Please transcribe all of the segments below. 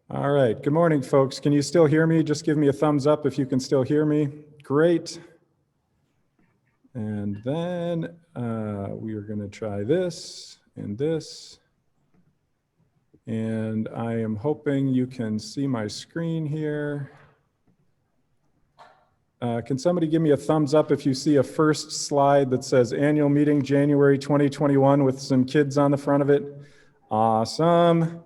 All right, good morning, folks. Can you still hear me? Just give me a thumbs up if you can still hear me. Great. And then we are going to try this and this. And I am hoping you can see my screen here. Can somebody give me a thumbs up if you see a first slide that says annual meeting January 2021 with some kids on the front of it? Awesome.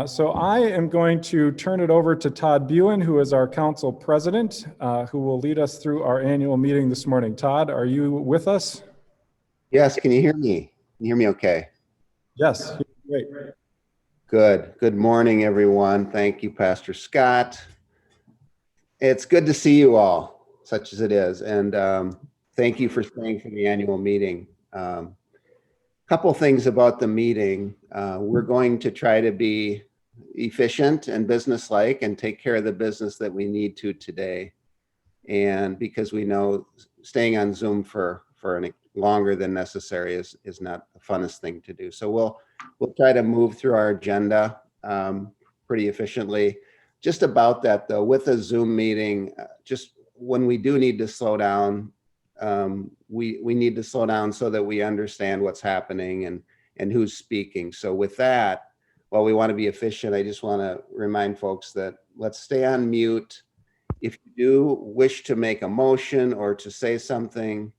So I am going to turn it over to Todd Buin, who is our council president, who will lead us through our annual meeting this morning. Todd, are you with us? Yes, can you hear me? Can you hear me okay? Yes, great. Good. Good morning, everyone. Thank you, Pastor Scott. It's good to see you all, such as it is. And thank you for staying for the annual meeting. Couple things about the meeting. We're going to try to be efficient and businesslike and take care of the business that we need to today. And because we know staying on Zoom for longer than necessary is not the funnest thing to do. So we'll try to move through our agenda pretty efficiently. Just about that though, with a Zoom meeting, just when we do need to slow down, we need to slow down so that we understand what's happening and who's speaking. So with that, while we want to be efficient, I just want to remind folks that let's stay on mute. If you do wish to make a motion or to say something,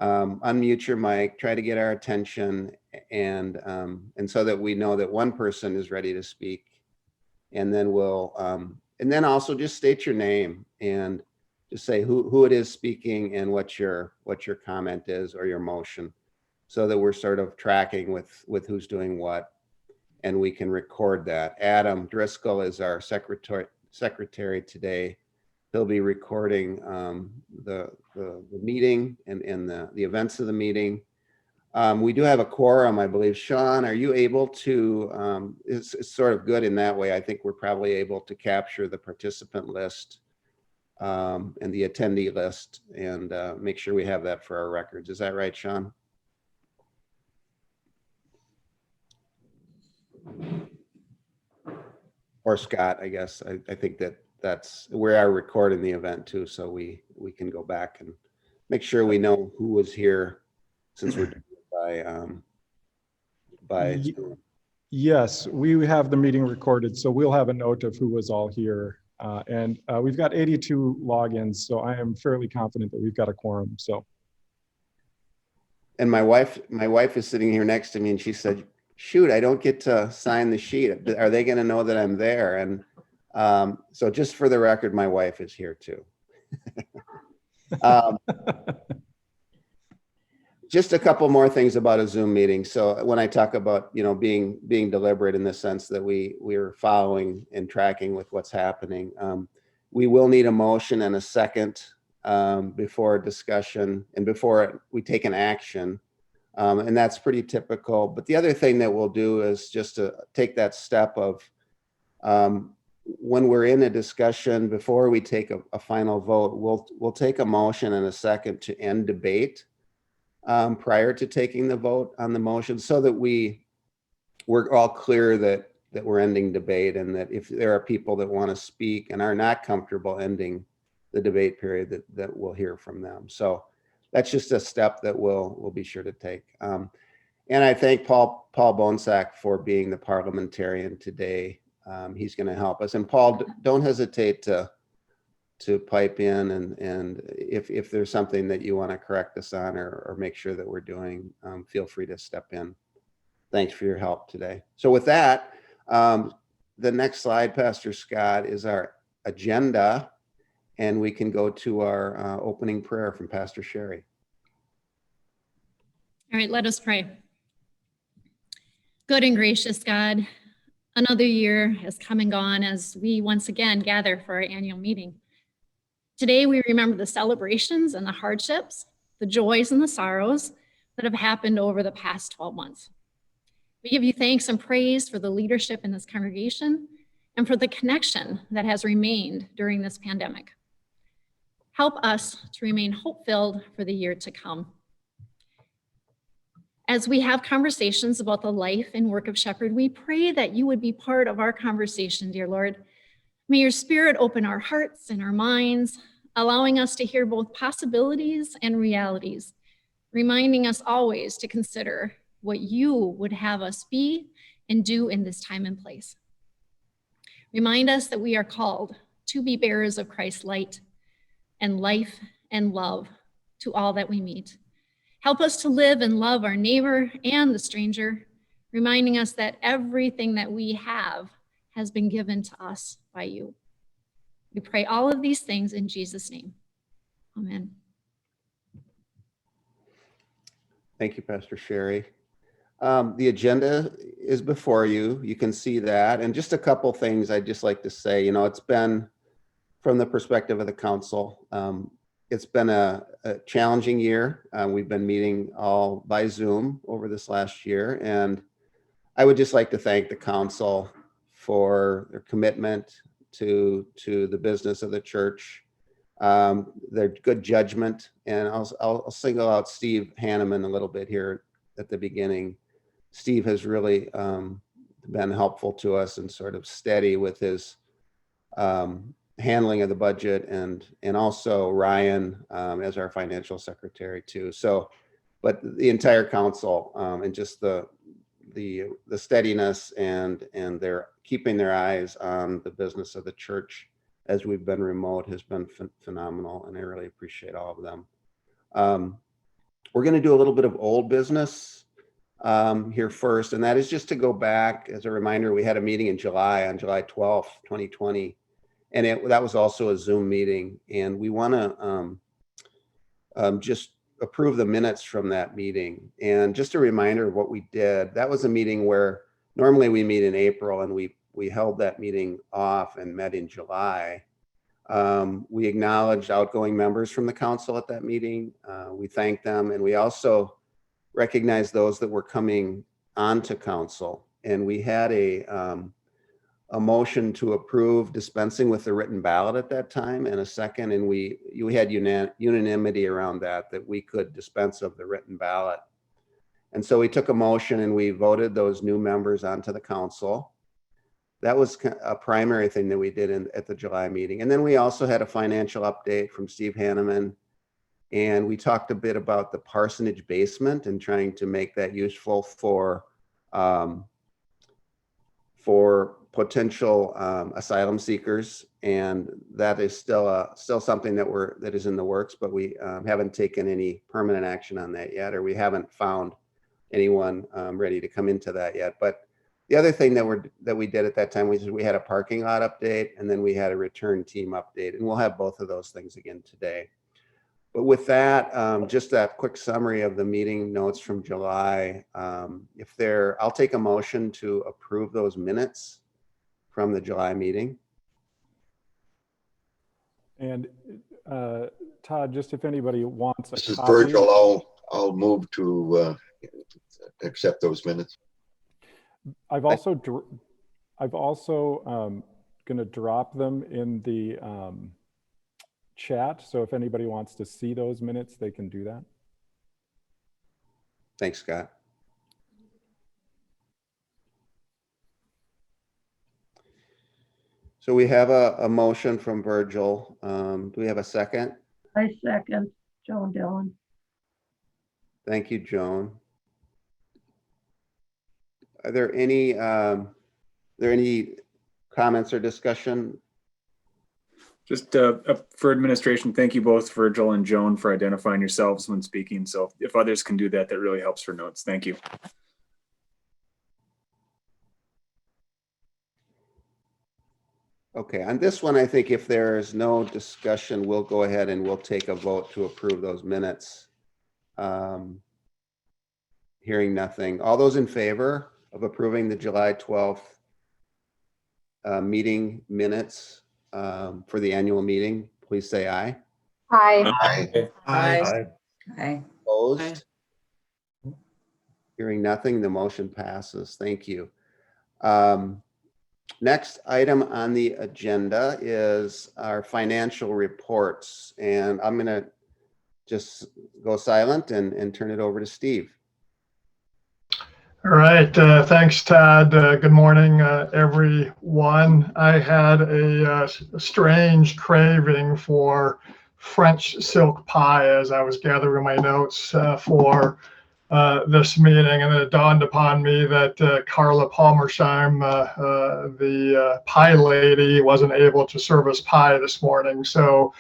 unmute your mic, try to get our attention, and so that we know that one person is ready to speak. And then we'll, and then also just state your name and just say who it is speaking and what your comment is or your motion, so that we're sort of tracking with who's doing what, and we can record that. Adam Driscoll is our secretary today. He'll be recording the meeting and the events of the meeting. We do have a quorum, I believe. Sean, are you able to, it's sort of good in that way. I think we're probably able to capture the participant list and the attendee list and make sure we have that for our records. Is that right, Sean? Or Scott, I guess. I think that's we are recording the event too, so we can go back and make sure we know who was here, since we're doing it by Zoom. Yes, we have the meeting recorded, so we'll have a note of who was all here. And we've got 82 logins, so I am fairly confident that we've got a quorum. So, and my wife is sitting here next to me, and she said, "Shoot, I don't get to sign the sheet. Are they going to know that I'm there?" And so, just for the record, my wife is here too. Just a couple more things about a Zoom meeting. So when I talk about, being deliberate in the sense that we're following and tracking with what's happening, we will need a motion and a second before discussion and before we take an action. And that's pretty typical. But the other thing that we'll do is just to take that step of when we're in a discussion, before we take a final vote, we'll take a motion and a second to end debate prior to taking the vote on the motion, so that we're all clear that we're ending debate, and that if there are people that want to speak and are not comfortable ending the debate period, that we'll hear from them. So that's just a step that we'll be sure to take. And I thank Paul Bonsack for being the parliamentarian today. He's going to help us. And Paul, don't hesitate to pipe in, and if there's something that you want to correct us on or make sure that we're doing, feel free to step in. Thanks for your help today. So with that, the next slide, Pastor Scott, is our agenda, and we can go to our opening prayer from Pastor Sherry. All right, let us pray. Good and gracious God, another year has come and gone as we once again gather for our annual meeting. Today, we remember the celebrations and the hardships, the joys and the sorrows that have happened over the past 12 months. We give you thanks and praise for the leadership in this congregation and for the connection that has remained during this pandemic. Help us to remain hope-filled for the year to come. As we have conversations about the life and work of Shepherd, we pray that you would be part of our conversation, dear Lord. May your Spirit open our hearts and our minds, allowing us to hear both possibilities and realities, reminding us always to consider what you would have us be and do in this time and place. Remind us that we are called to be bearers of Christ's light and life and love to all that we meet. Help us to live and love our neighbor and the stranger, reminding us that everything that we have has been given to us by you. We pray all of these things in Jesus' name. Amen. Thank you, Pastor Sherry. The agenda is before you. You can see that. And just a couple things I'd just like to say. It's been, from the perspective of the council, it's been a challenging year. We've been meeting all by Zoom over this last year. And I would just like to thank the council for their commitment to the business of the church, their good judgment. And I'll single out Steve Hanneman a little bit here at the beginning. Steve has really been helpful to us and sort of steady with his handling of the budget, and also Ryan as our financial secretary too. So, but the entire council and just the steadiness and their keeping their eyes on the business of the church as we've been remote has been phenomenal, and I really appreciate all of them. We're going to do a little bit of old business here first, and that is just to go back as a reminder. We had a meeting in July, on July 12th, 2020. And that was also a Zoom meeting. And we want to just approve the minutes from that meeting. And just a reminder of what we did. That was a meeting where normally we meet in April, and we held that meeting off and met in July. We acknowledged outgoing members from the council at that meeting. We thanked them, and we also recognized those that were coming onto council. And we had a motion to approve dispensing with the written ballot at that time, and a second, and you had unanimity around that we could dispense of the written ballot. And so we took a motion and we voted those new members onto the council. That was a primary thing that we did at the July meeting. And then we also had a financial update from Steve Hanneman, and we talked a bit about the parsonage basement and trying to make that useful for potential asylum seekers, and that is still something that is in the works, but we haven't taken any permanent action on that yet, or we haven't found anyone ready to come into that yet. But the other thing that we did at that time was we had a parking lot update, and then we had a return team update, and we'll have both of those things again today. But with that, just that quick summary of the meeting notes from July. I'll take a motion to approve those minutes from the July meeting. And Todd, just if anybody wants a This is copy. Virgil. I'll move to accept those minutes. I've also going to drop them in the chat. So if anybody wants to see those minutes, they can do that. Thanks, Scott. So we have a motion from Virgil. Do we have a second? I second. Joan Dillon. Thank you, Joan. Are there any comments or discussion? Just for administration, thank you both, Virgil and Joan, for identifying yourselves when speaking. So if others can do that, that really helps for notes. Thank you. Okay, on this one, I think if there is no discussion, we'll go ahead and we'll take a vote to approve those minutes. Hearing nothing. All those in favor of approving the July 12th meeting minutes for the annual meeting, please say aye. Aye. Aye. Aye. Opposed? Hearing nothing, the motion passes. Thank you. Next item on the agenda is our financial reports, and I'm going to just go silent and turn it over to Steve. All right. Thanks, Todd. Good morning, everyone. I had a strange craving for French silk pie as I was gathering my notes for this meeting, and it dawned upon me that Carla Palmersheim, the pie lady, wasn't able to serve us pie this morning. So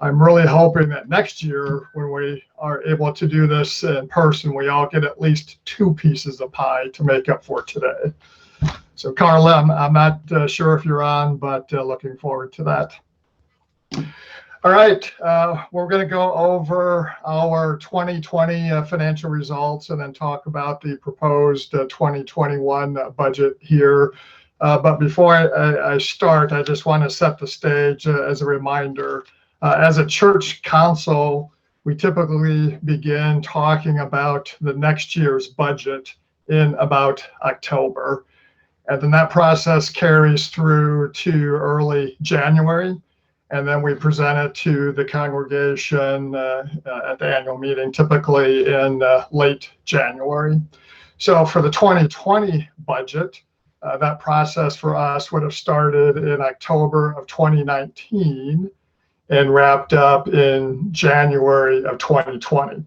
I'm really hoping that next year, when we are able to do this in person, we all get at least 2 pieces of pie to make up for today. So Carla, I'm not sure if you're on, but looking forward to that. All right, we're going to go over our 2020 financial results and then talk about the proposed 2021 budget here. But before I start, I just want to set the stage as a reminder. As a church council, we typically begin talking about the next year's budget in about October. And then that process carries through to early January. And then we present it to the congregation at the annual meeting, typically in late January. So for the 2020 budget, that process for us would have started in October of 2019 and wrapped up in January of 2020.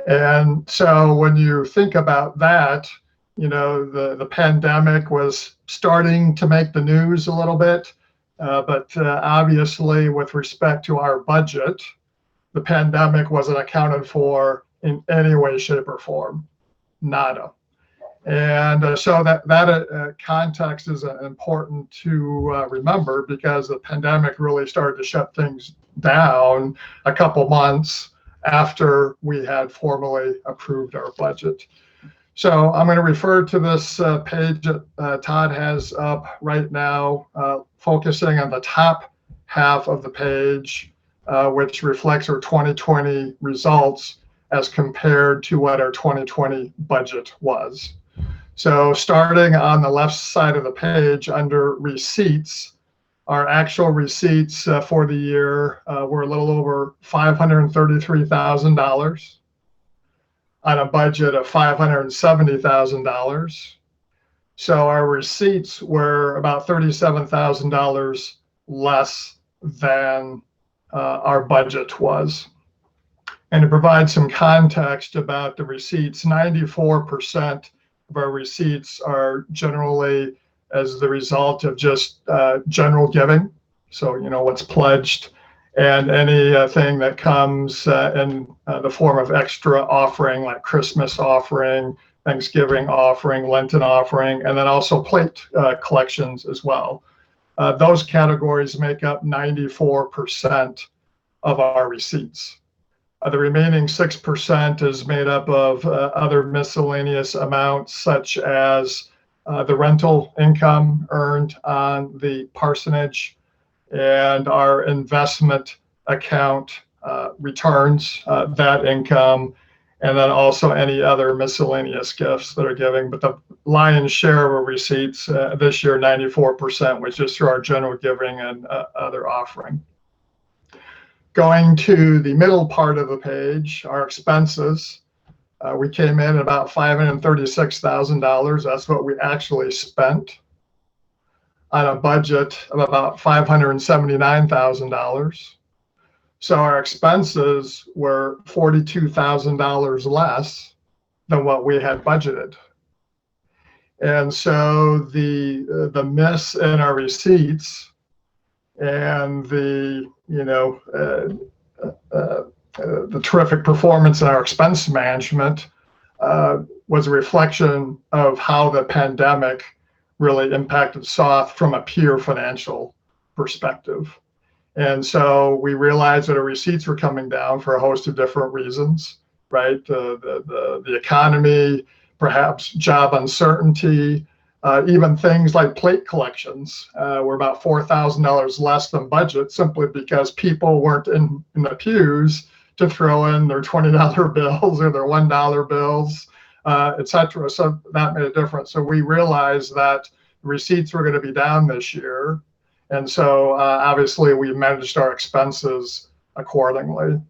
And so when you think about that, you know, the pandemic was starting to make the news a little bit, but obviously with respect to our budget, the pandemic wasn't accounted for in any way, shape, or form, nada. And so that context is important to remember, because the pandemic really started to shut things down a couple months after we had formally approved our budget. So I'm going to refer to this page that Todd has up right now, focusing on the top half of the page, which reflects our 2020 results as compared to what our 2020 budget was. So starting on the left side of the page under receipts, our actual receipts for the year were a little over $533,000 on a budget of $570,000. So our receipts were about $37,000 less than our budget was. And to provide some context about the receipts, 94% of our receipts are generally as the result of just general giving. So, you know, what's pledged, and anything that comes in the form of extra offering, like Christmas offering, Thanksgiving offering, Lenten offering, and then also plate collections as well. Those categories make up 94% of our receipts. The remaining 6% is made up of other miscellaneous amounts, such as the rental income earned on the parsonage and our investment account returns that income, and then also any other miscellaneous gifts that are giving. But the lion's share of our receipts this year, 94%, which is through our general giving and other offering. Going to the middle part of the page, our expenses, we came in at about $536,000. That's what we actually spent on a budget of about $579,000. So our expenses were $42,000 less than what we had budgeted. And so the miss in our receipts and the terrific performance in our expense management was a reflection of how the pandemic really impacted SOTH from a pure financial perspective. And so we realized that our receipts were coming down for a host of different reasons, right? The economy, perhaps job uncertainty, even things like plate collections were about $4,000 less than budget, simply because people weren't in the pews to throw in their $20 bills or their $1 bills, et cetera. So that made a difference. So we realized that receipts were going to be down this year. And so obviously we managed our expenses accordingly.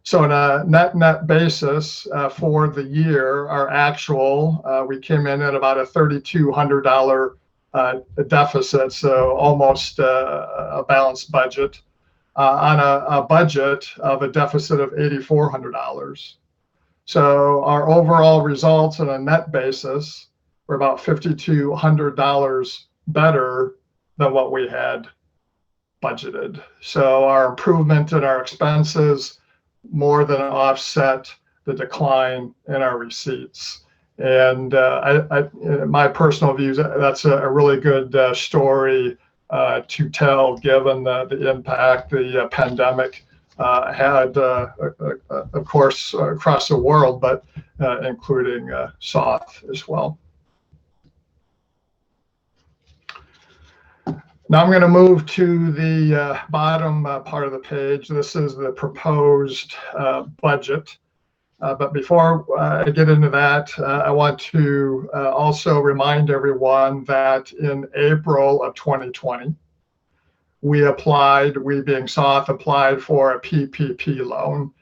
So on a net basis for the year, our actual, we came in at about a $3,200 deficit, so almost a balanced budget on a budget of a deficit of $8,400. So our overall results on a net basis were about $5,200 better than what we had budgeted. So our improvement in our expenses more than offset the decline in our receipts. And my personal views, that's a really good story to tell, given the impact the pandemic had, of course, across the world, but including SOTH as well. Now I'm going to move to the bottom part of the page. This is the proposed budget. But before I get into that, I want to also remind everyone that in April of 2020, we being SOTH, applied for a PPP loan.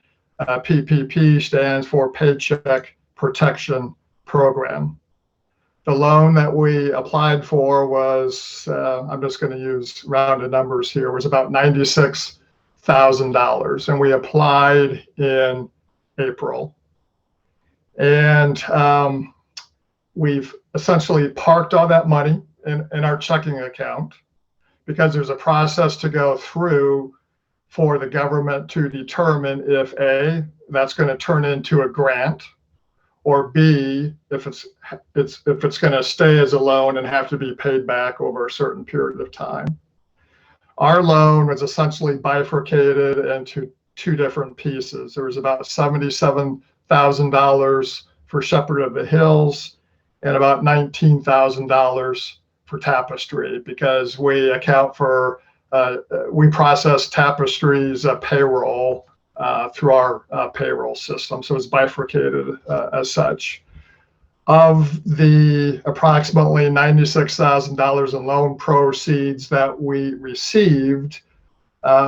PPP stands for Paycheck Protection Program. The loan that we applied for was, I'm just going to use rounded numbers here, was about $96,000. And we applied in April. And we've essentially parked all that money in our checking account because there's a process to go through for the government to determine if A, that's going to turn into a grant, or B, if it's going to stay as a loan and have to be paid back over a certain period of time. Our loan was essentially bifurcated into two different pieces. There was about $77,000 for Shepherd of the Hills and about $19,000 for Tapestry, because we account for, we process Tapestry's payroll through our payroll system. So it's bifurcated as such. Of the approximately $96,000 in loan proceeds that we received,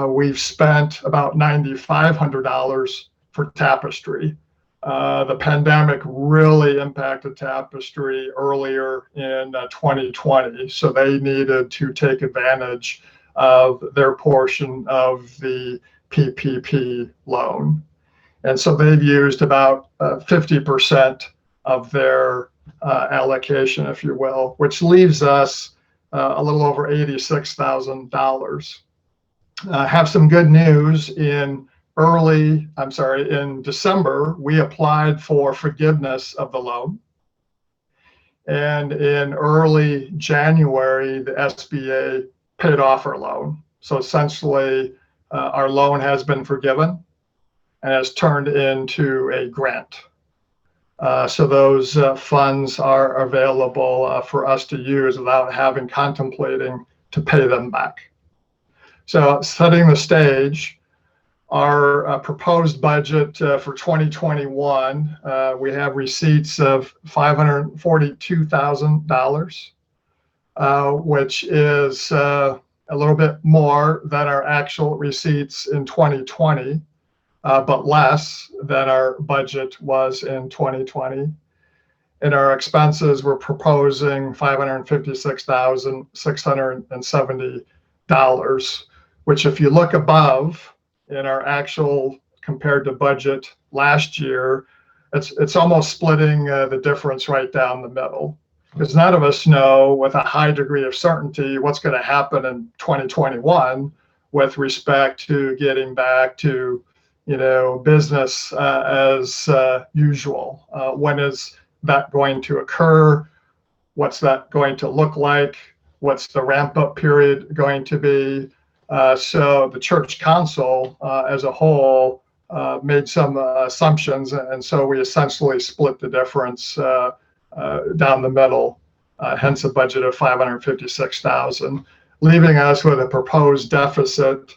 we've spent about $9,500 for Tapestry. The pandemic really impacted Tapestry earlier in 2020, so they needed to take advantage of their portion of the PPP loan. And so they've used about 50% of their allocation, if you will, which leaves us a little over $86,000. Have some good news. In December, we applied for forgiveness of the loan. And in early January, the SBA paid off our loan. So essentially, our loan has been forgiven and has turned into a grant. So those funds are available for us to use without contemplating to pay them back. So setting the stage, our proposed budget for 2021, we have receipts of $542,000, which is a little bit more than our actual receipts in 2020, but less than our budget was in 2020. And our expenses, we're proposing $556,670, which if you look above in our actual compared to budget last year, it's almost splitting the difference right down the middle. Because none of us know with a high degree of certainty what's going to happen in 2021 with respect to getting back to, business as usual. When is that going to occur? What's that going to look like? What's the ramp up period going to be? So the Church Council as a whole made some assumptions, and so we essentially split the difference down the middle, hence a budget of $556,000, leaving us with a proposed deficit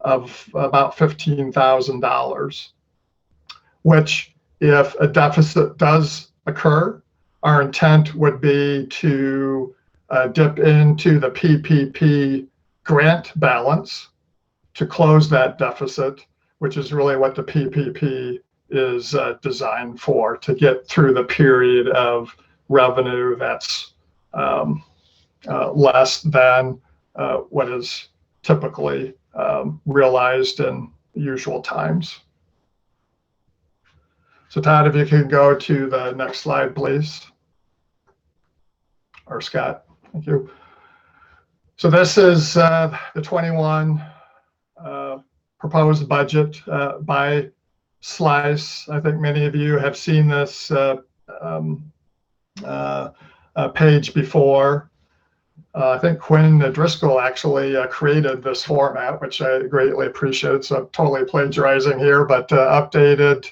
of about $15,000, which if a deficit does occur, our intent would be to dip into the PPP grant balance to close that deficit, which is really what the PPP is designed for, to get through the period of revenue that's less than what is typically realized in usual times. So Todd, if you could go to the next slide, please. Or Scott, thank you. So this is the 21 proposed budget by slice. I think many of you have seen this page before. I think Quinn Driscoll actually created this format, which I greatly appreciate. So I'm totally plagiarizing here, but updated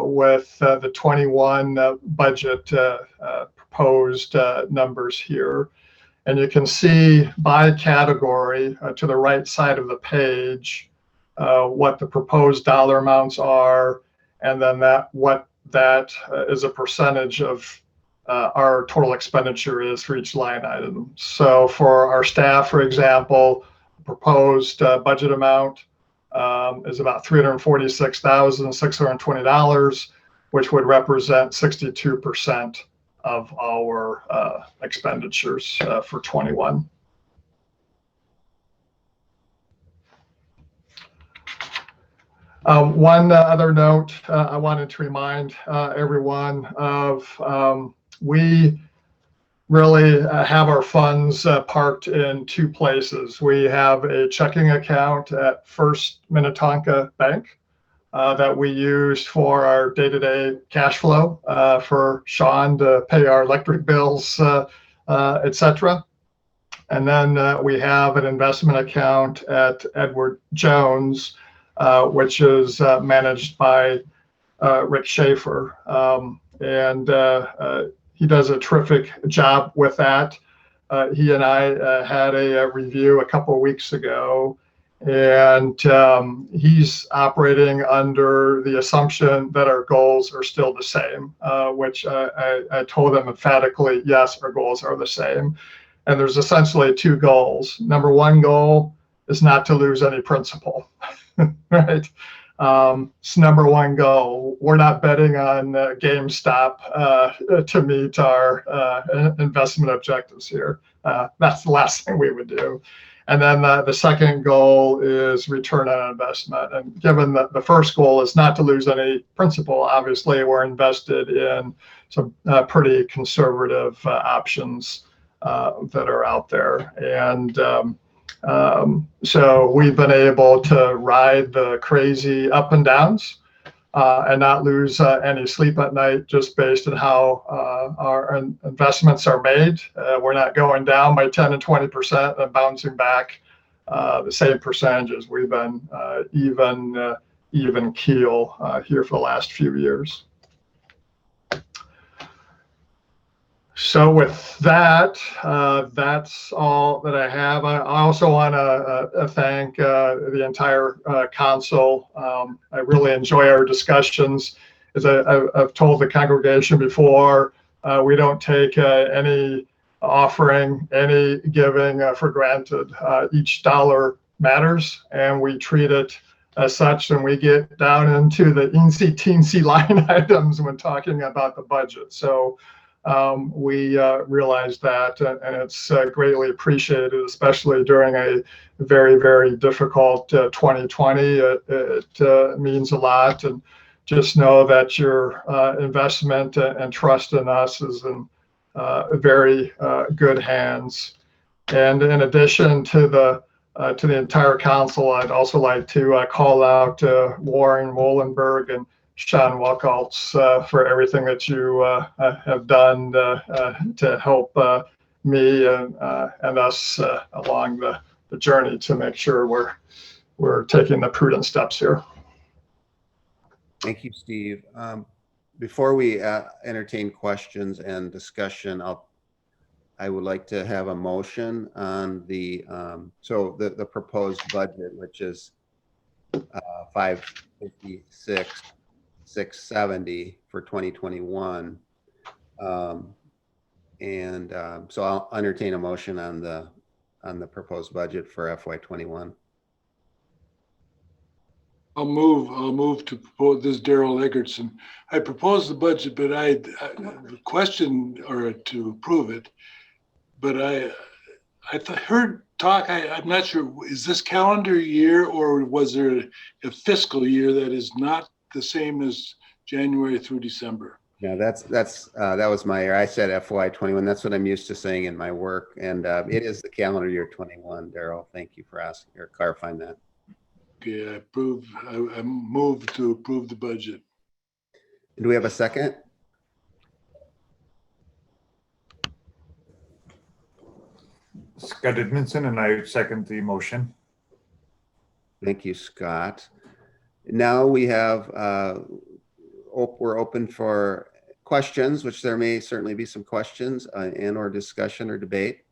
with the 21 budget proposed numbers here. And you can see by category to the right side of the page what the proposed dollar amounts are, and then what that is a percentage of our total expenditure is for each line item. So for our staff, for example, proposed budget amount is about $346,620, which would represent 62% of our expenditures for 21. One other note I wanted to remind everyone of, we really have our funds parked in two places. We have a checking account at First Minnetonka Bank that we use for our day-to-day cash flow for Sean to pay our electric bills, etc. And then we have an investment account at Edward Jones, which is managed by Rick Schaefer. He does a terrific job with that. He and I had a review a couple of weeks ago, and he's operating under the assumption that our goals are still the same, which I told him emphatically, yes, our goals are the same. And there's essentially two goals. Number one goal is not to lose any principal, right? It's number one goal. We're not betting on GameStop to meet our investment objectives here. That's the last thing we would do. And then the second goal is return on investment. And given that the first goal is not to lose any principal, obviously we're invested in some pretty conservative options that are out there. And so we've been able to ride the crazy up and downs and not lose any sleep at night just based on how our investments are made. We're not going down by 10 and 20% and bouncing back the same percentages. We've been even keel here for the last few years. So with that, that's all that I have. I also want to thank the entire council. I really enjoy our discussions. As I've told the congregation before, we don't take any offering, any giving for granted. Each dollar matters, and we treat it as such, and we get down into the teensy line items when talking about the budget. So we realize that, and it's greatly appreciated, especially during a very, very difficult 2020. It means a lot, and just know that your investment and trust in us is in very good hands. And in addition to the entire council, I'd also like to call out Warren Wollenberg and Sean Walkouts for everything that you have done to help me and us along the journey to make sure we're taking the prudent steps here. Thank you, Steve. Before we entertain questions and discussion, I would like to have a motion on the proposed budget, which is $556,670 for 2021. So I'll entertain a motion on the proposed budget for FY21. I'll move to propose, this is Daryl Eggertson. I propose the budget, but I question or to approve it, but I heard talk, I'm not sure, is this calendar year or was there a fiscal year that is not the same as January through December? Yeah, that was my error. I said FY21. That's what I'm used to saying in my work. And it is the calendar year 21, Daryl. Thank you for asking or clarifying that. Okay, I move to approve the budget. Do we have a second? Scott Edmondson, and I second the motion. Thank you, Scott. Now we have, we're open for questions, which there may certainly be some questions and or discussion or debate.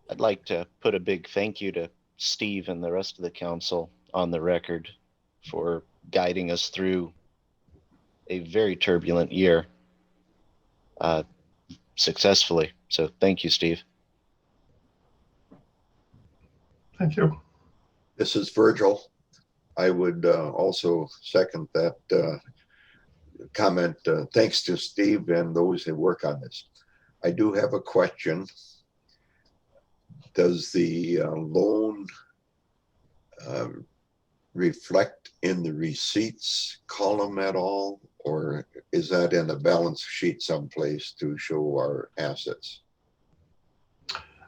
I'd like to put a big thank you to Steve and the rest of the council on the record for guiding us through a very turbulent year successfully. So thank you, Steve. Thank you. This is Virgil. I would also second that comment. Thanks to Steve and those who work on this. I do have a question. Does the loan reflect in the receipts column at all, or is that in the balance sheet someplace to show our assets?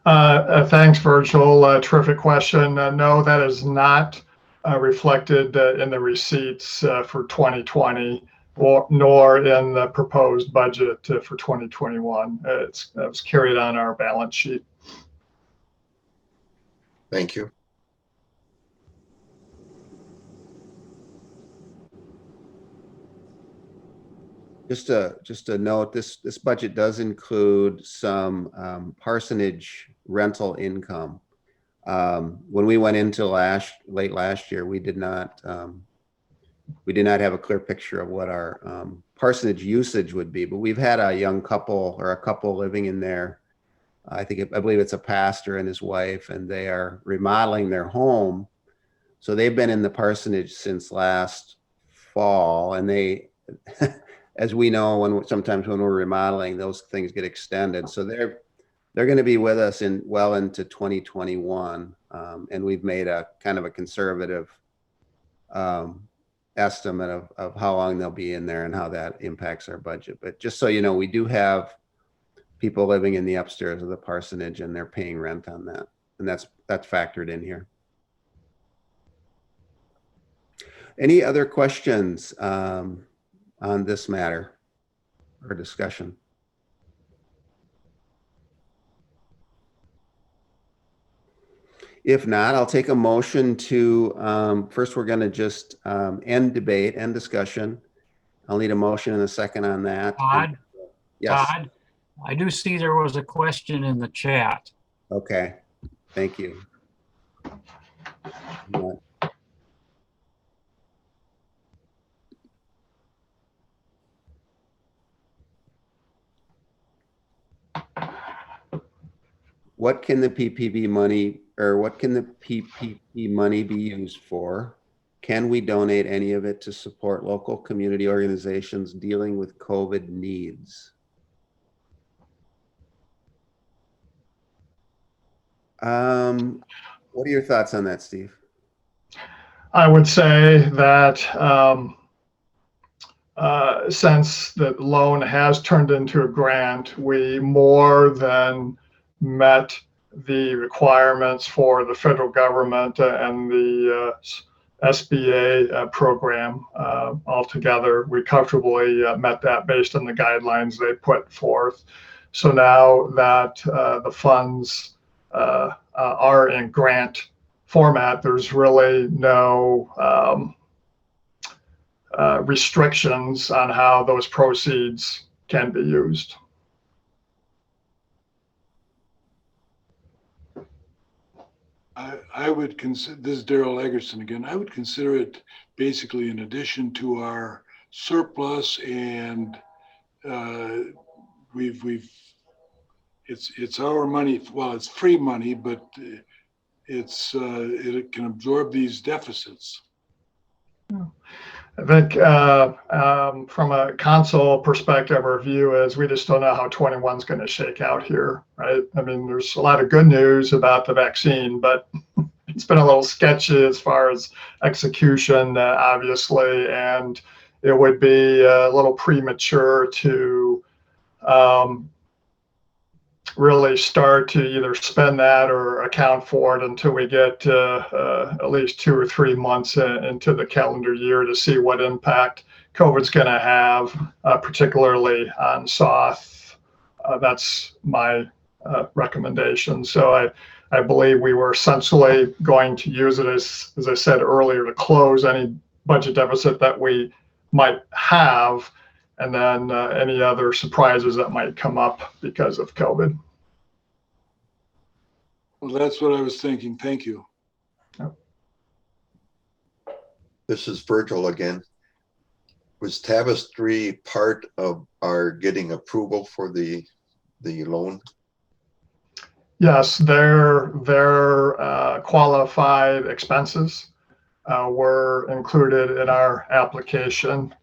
Thanks, Virgil. Terrific question. No, that is not reflected in the receipts for 2020, nor in the proposed budget for 2021. It was carried on our balance sheet. Thank you. Just a note, this budget does include some parsonage rental income. When we went into late last year, we did not have a clear picture of what our parsonage usage would be, but we've had a young couple or a couple living in there. I believe it's a pastor and his wife, and they are remodeling their home. So they've been in the parsonage since last fall, and they, as we know, sometimes when we're remodeling, those things get extended. So they're going to be with us well into 2021, and we've made a kind of a conservative estimate of how long they'll be in there and how that impacts our budget. But just so you know, we do have people living in the upstairs of the parsonage, and they're paying rent on that, and that's factored in here. Any other questions on this matter or discussion? If not, I'll take a motion to, first we're going to just end debate and discussion. I'll need a motion and a second on that. Todd? Yes. Todd, I do see there was a question in the chat. Okay, thank you. What can the PPP money, or what can the PPP money be used for? Can we donate any of it to support local community organizations dealing with COVID needs? What are your thoughts on that, Steve? I would say that since the loan has turned into a grant, we more than met the requirements for the federal government and the SBA program altogether. We comfortably met that based on the guidelines they put forth. So now that the funds are in grant format, there's really no restrictions on how those proceeds can be used. I would consider, this is Daryl Eggerson again, I would consider it basically in addition to our surplus, and we've it's our money. Well, it's free money, but it can absorb these deficits. I think from a council perspective, our view is we just don't know how 21 is going to shake out here, right? I mean, there's a lot of good news about the vaccine, but it's been a little sketchy as far as execution, obviously, and it would be a little premature to really start to either spend that or account for it until we get at least 2 or 3 months into the calendar year to see what impact COVID's going to have, particularly on SOTH. That's my recommendation. So I believe we were essentially going to use it as I said earlier, to close any budget deficit that we might have, and then any other surprises that might come up because of COVID. Well, that's what I was thinking. Thank you. This is Virgil again. Was Tapestry part of our getting approval for the loan? Yes, their qualified expenses were included in our application.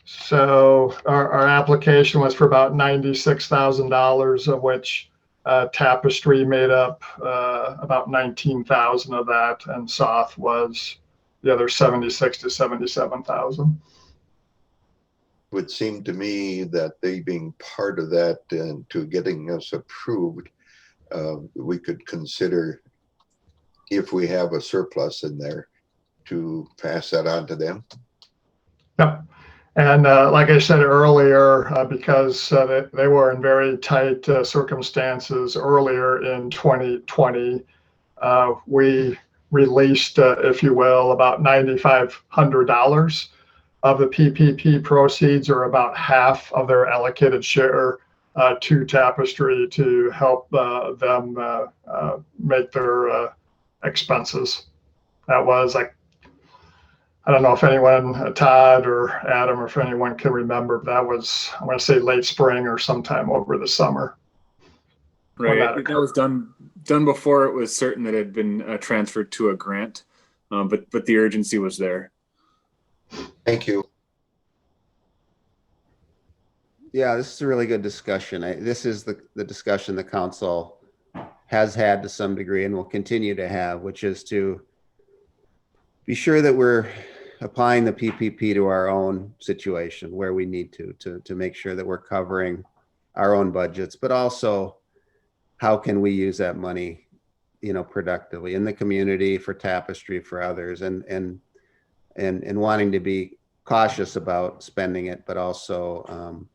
So our application was for about $96,000, of which Tapestry made up about 19,000 of that, and SOTH was the other 76 to 77,000. It would seem to me that they being part of that and to getting us approved, we could consider, if we have a surplus in there, to pass that on to them. Yep. And like I said earlier, because they were in very tight circumstances earlier in 2020, we released, if you will, about $9,500 of the PPP proceeds, or about half of their allocated share, to Tapestry to help them make their expenses. That was like, I don't know if anyone, Todd or Adam, or if anyone can remember, that was, I want to say late spring or sometime over the summer. Right, that was done before it was certain that it had been transferred to a grant, but the urgency was there. Thank you. Yeah, this is a really good discussion. This is the discussion the council has had to some degree and will continue to have, which is to be sure that we're applying the PPP to our own situation where we need to make sure that we're covering our own budgets, but also how can we use that money, productively in the community, for Tapestry, for others, and wanting to be cautious about spending it, but also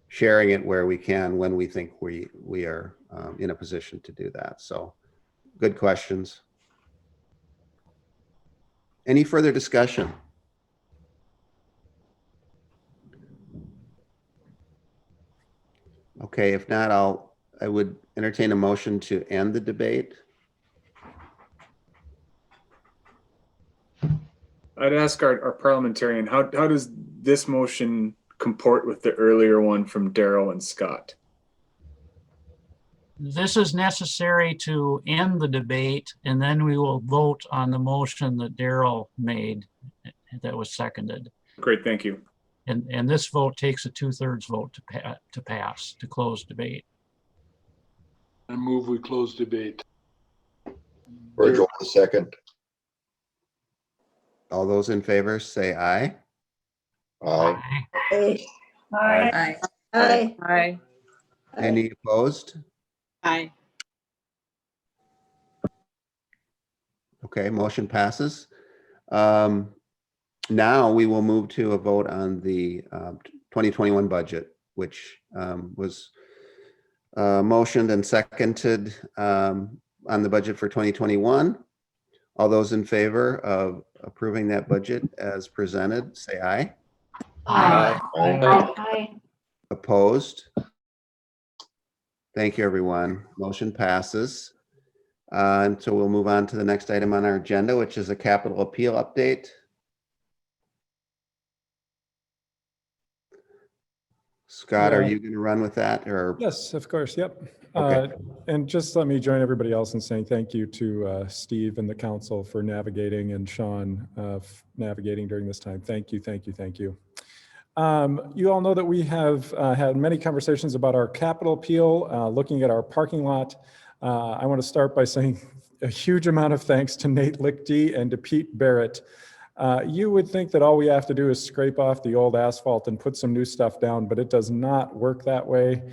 sharing it where we can when we think we are in a position to do that. So good questions. Any further discussion? Okay, if not, I would entertain a motion to end the debate. I'd ask our parliamentarian, how does this motion comport with the earlier one from Daryl and Scott? This is necessary to end the debate, and then we will vote on the motion that Daryl made that was seconded. Great, thank you. And this vote takes a 2/3 vote to pass, to close debate. I move we close debate. Virgil, the second. All those in favor say aye. Aye. Aye. Aye. Aye. Aye. Any opposed? Aye. Okay, motion passes. Now we will move to a vote on the 2021 budget, which was motioned and seconded on the budget for 2021. All those in favor of approving that budget as presented, say aye. Aye. Aye. Aye. Opposed? Thank you, everyone. Motion passes. And so we'll move on to the next item on our agenda, which is a capital appeal update. Scott, are Yeah. you going to run with that or? Yes, of course. Yep. Okay. And just let me join everybody else in saying thank you to Steve and the council for navigating, and Sean navigating during this time. Thank you, thank you, thank you. You all know that we have had many conversations about our capital appeal, looking at our parking lot. I want to start by saying a huge amount of thanks to Nate Lichty and to Pete Barrett. You would think that all we have to do is scrape off the old asphalt and put some new stuff down, but it does not work that way.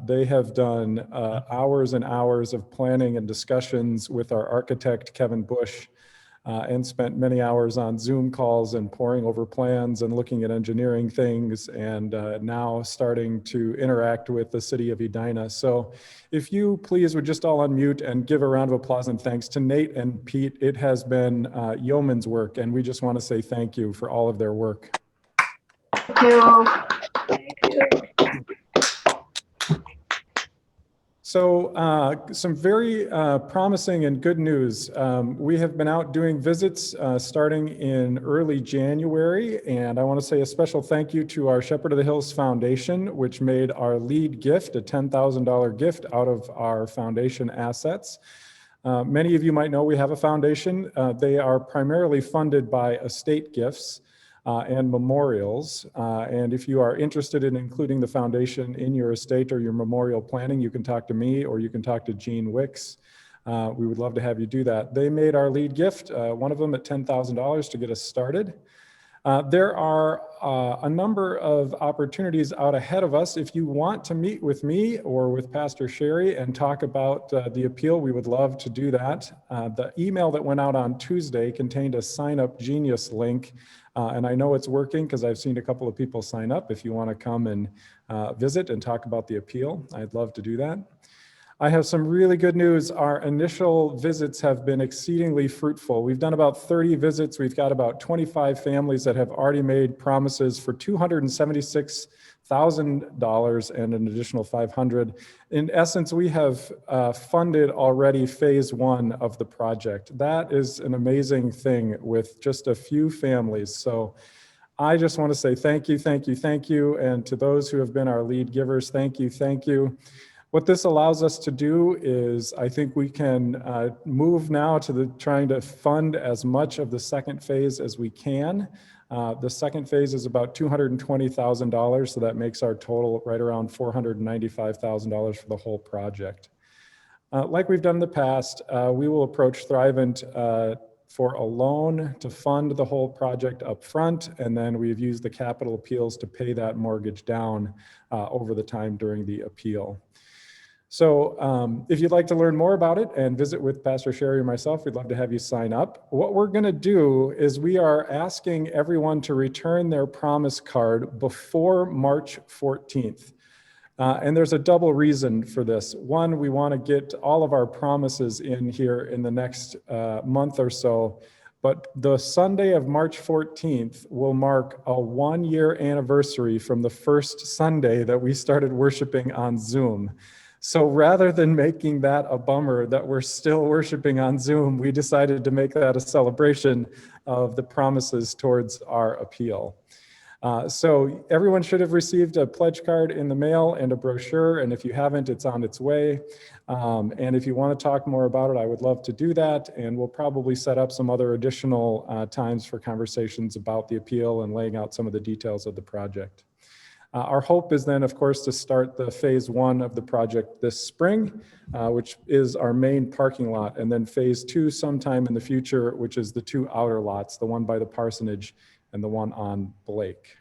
They have done hours and hours of planning and discussions with our architect, Kevin Bush, and spent many hours on Zoom calls and poring over plans and looking at engineering things, and now starting to interact with the city of Edina. So if you please would just all unmute and give a round of applause and thanks to Nate and Pete. It has been yeoman's work, and we just want to say thank you for all of their work. Thank you. So some very promising and good news. We have been out doing visits starting in early January, and I want to say a special thank you to our Shepherd of the Hills Foundation, which made our lead gift a $10,000 gift out of our foundation assets. Many of you might know we have a foundation. They are primarily funded by estate gifts and memorials. And if you are interested in including the foundation in your estate or your memorial planning, you can talk to me or you can talk to Gene Wicks. We would love to have you do that. They made our lead gift, one of them at $10,000 to get us started. There are a number of opportunities out ahead of us. If you want to meet with me or with Pastor Sherry and talk about the appeal, we would love to do that. The email that went out on Tuesday contained a Sign Up Genius link, and I know it's working because I've seen a couple of people sign up. If you want to come and visit and talk about the appeal, I'd love to do that. I have some really good news. Our initial visits have been exceedingly fruitful. We've done about 30 visits. We've got about 25 families that have already made promises for $276,000 and an additional $500. In essence, we have funded already phase one of the project. That is an amazing thing with just a few families. So I just want to say thank you, thank you, thank you. And to those who have been our lead givers, thank you, thank you. What this allows us to do is I think we can move now to trying to fund as much of the second phase as we can. The second phase is about $220,000, so that makes our total right around $495,000 for the whole project. Like we've done in the past, we will approach Thrivent for a loan to fund the whole project up front, and then we've used the capital appeals to pay that mortgage down over the time during the appeal. So if you'd like to learn more about it and visit with Pastor Sherry or myself, we'd love to have you sign up. What we're going to do is we are asking everyone to return their promise card before March 14th. And there's a double reason for this. One, we want to get all of our promises in here in the next month or so. But the Sunday of March 14th will mark a 1-year anniversary from the first Sunday that we started worshiping on Zoom. So rather than making that a bummer that we're still worshiping on Zoom, we decided to make that a celebration of the promises towards our appeal. So everyone should have received a pledge card in the mail and a brochure, and if you haven't, it's on its way. And if you want to talk more about it, I would love to do that, and we'll probably set up some other additional times for conversations about the appeal and laying out some of the details of the project. Our hope is then, of course, to start the phase one of the project this spring, which is our main parking lot, and then phase two sometime in the future, which is the 2 outer lots, the one by the parsonage and the one on Blake.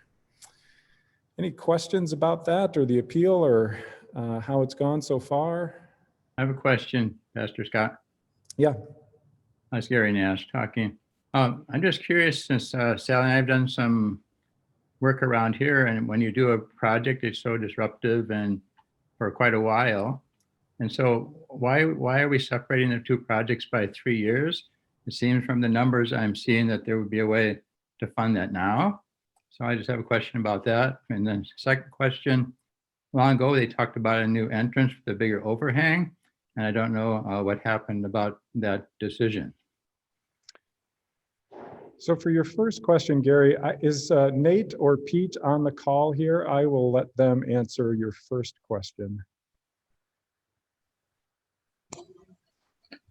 Any questions about that or the appeal or how it's gone so far? I have a question, Pastor Scott. Yeah. That's Gary Nash talking. I'm just curious, since Sally and I have done some work around here, and when you do a project, it's so disruptive and for quite a while. And so why are we separating the two projects by 3 years? It seems from the numbers I'm seeing that there would be a way to fund that now. So I just have a question about that. And then second question, long ago, they talked about a new entrance with a bigger overhang, and I don't know what happened about that decision. So for your first question, Gary, is Nate or Pete on the call here? I will let them answer your first question.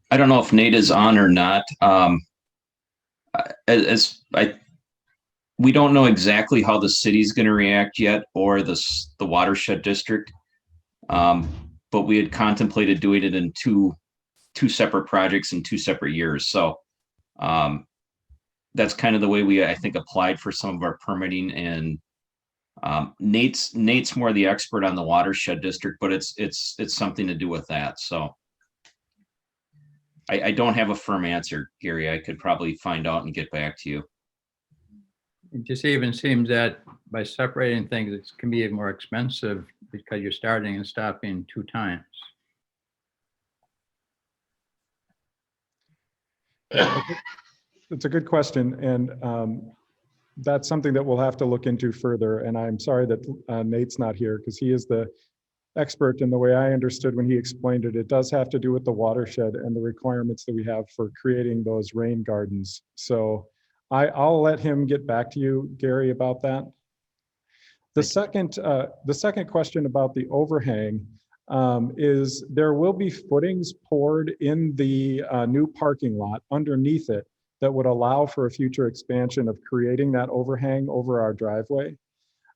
I don't know if Nate is on or not. We don't know exactly how the city's going to react yet, or the watershed district. But we had contemplated doing it in two separate projects in 2 separate years. So that's kind of the way we, I think, applied for some of our permitting. And Nate's more the expert on the watershed district, but it's something to do with that. So I don't have a firm answer, Gary. I could probably find out and get back to you. It just even seems that by separating things, it can be more expensive because you're starting and stopping 2 times. It's a good question, and that's something that we'll have to look into further. And I'm sorry that Nate's not here, because he is the expert. And the way I understood when he explained it, it does have to do with the watershed and the requirements that we have for creating those rain gardens. So I'll let him get back to you, Gary, about that. The second question about the overhang is there will be footings poured in the new parking lot underneath it that would allow for a future expansion of creating that overhang over our driveway.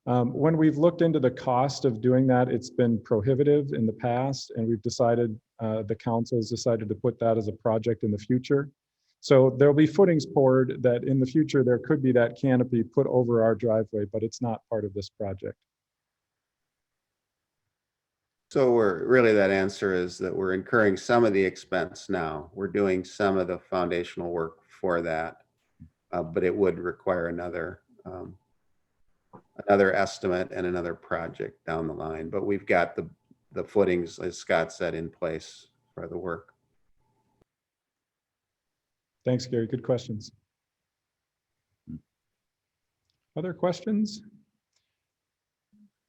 When we've looked into the cost of doing that, it's been prohibitive in the past, and we've decided, the council has decided to put that as a project in the future. So there'll be footings poured that in the future there could be that canopy put over our driveway, but it's not part of this project. So that answer is that we're incurring some of the expense now. We're doing some of the foundational work for that, but it would require another estimate and another project down the line. But we've got the footings, as Scott said, in place for the work. Thanks, Gary. Good questions. Other questions?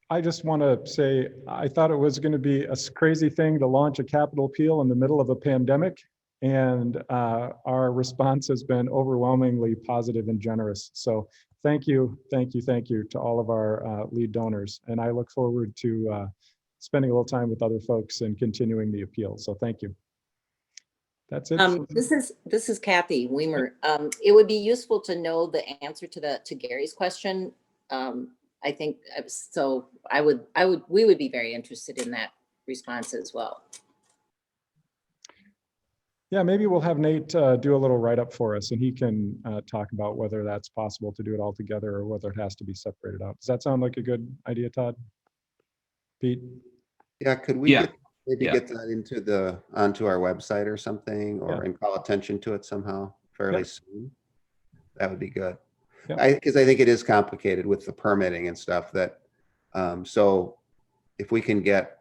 I just want to say, I thought it was going to be a crazy thing to launch a capital appeal in the middle of a pandemic, and our response has been overwhelmingly positive and generous. So thank you to all of our lead donors. And I look forward to spending a little time with other folks and continuing the appeal. So thank you. That's it. This is Kathy Weimer. It would be useful to know the answer to Gary's question. I think so. We would be very interested in that response as well. Yeah, maybe we'll have Nate do a little write-up for us, and he can talk about whether that's possible to do it all together or whether it has to be separated out. Does that sound like a good idea, Todd? Pete? Yeah, could we get that onto our website or something, and call attention to it somehow fairly soon? That would be good. Because I think it is complicated with the permitting and stuff that, so if we can get,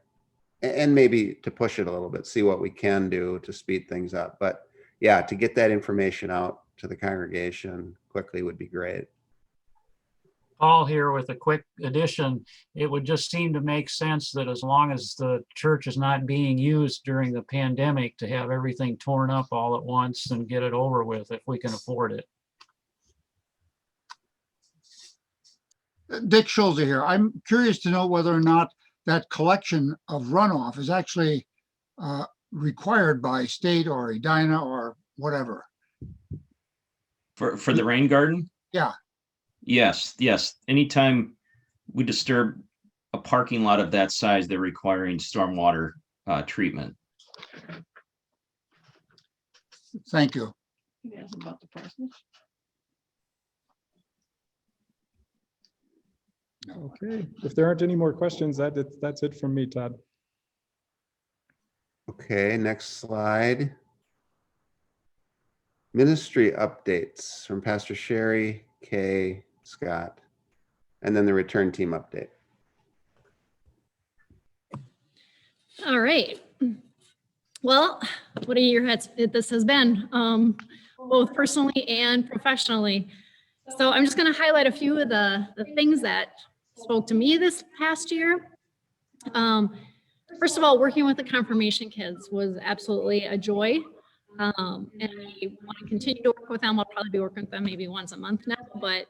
and maybe to push it a little bit, see what we can do to speed things up. But yeah, to get that information out to the congregation quickly would be great. Paul here with a quick addition. It would just seem to make sense that as long as the church is not being used during the pandemic, to have everything torn up all at once and get it over with if we can afford it. Dick Schulze here. I'm curious to know whether or not that collection of runoff is actually required by state or Edina or whatever. For the rain garden? Yeah. Yes. Anytime we disturb a parking lot of that size, they're requiring stormwater treatment. Thank you. About the process. Okay, if there aren't any more questions, that's it from me, Todd. Okay, next slide. Ministry updates from Pastor Sherry, Kay, Scott, and then the return team update. All right. Well, what a year this has been, both personally and professionally. So I'm just going to highlight a few of the things that spoke to me this past year. First of all, working with the confirmation kids was absolutely a joy. And I want to continue to work with them. I'll probably be working with them maybe once a month now, but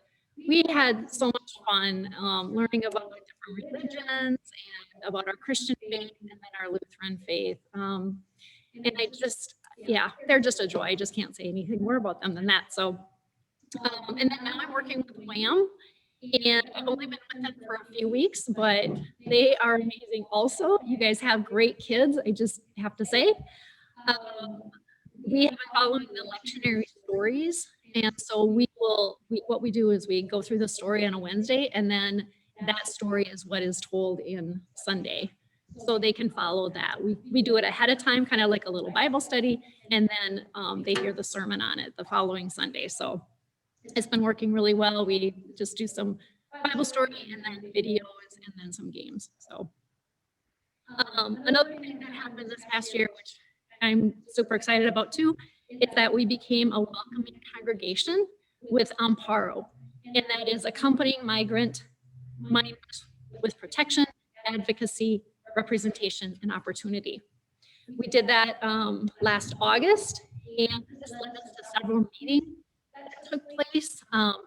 we had so much fun learning about the different religions and about our Christian faith and then our Lutheran faith. And I just, yeah, they're just a joy. I just can't say anything more about them than that. So, and then now I'm working with Wham, and I've only been with them for a few weeks, but they are amazing also. You guys have great kids, I just have to say. We have been following the lectionary stories. And so what we do is we go through the story on a Wednesday, and then that story is what is told in Sunday. So they can follow that. We do it ahead of time, kind of like a little Bible study, and then they hear the sermon on it the following Sunday. So it's been working really well. We just do some Bible story and then videos and then some games. So another thing that happened this past year, which I'm super excited about too, is that we became a welcoming congregation with Amparo, and that is accompanying migrants with protection, advocacy, representation, and opportunity. We did that last August, and this led us to several meetings that took place. Gonzaga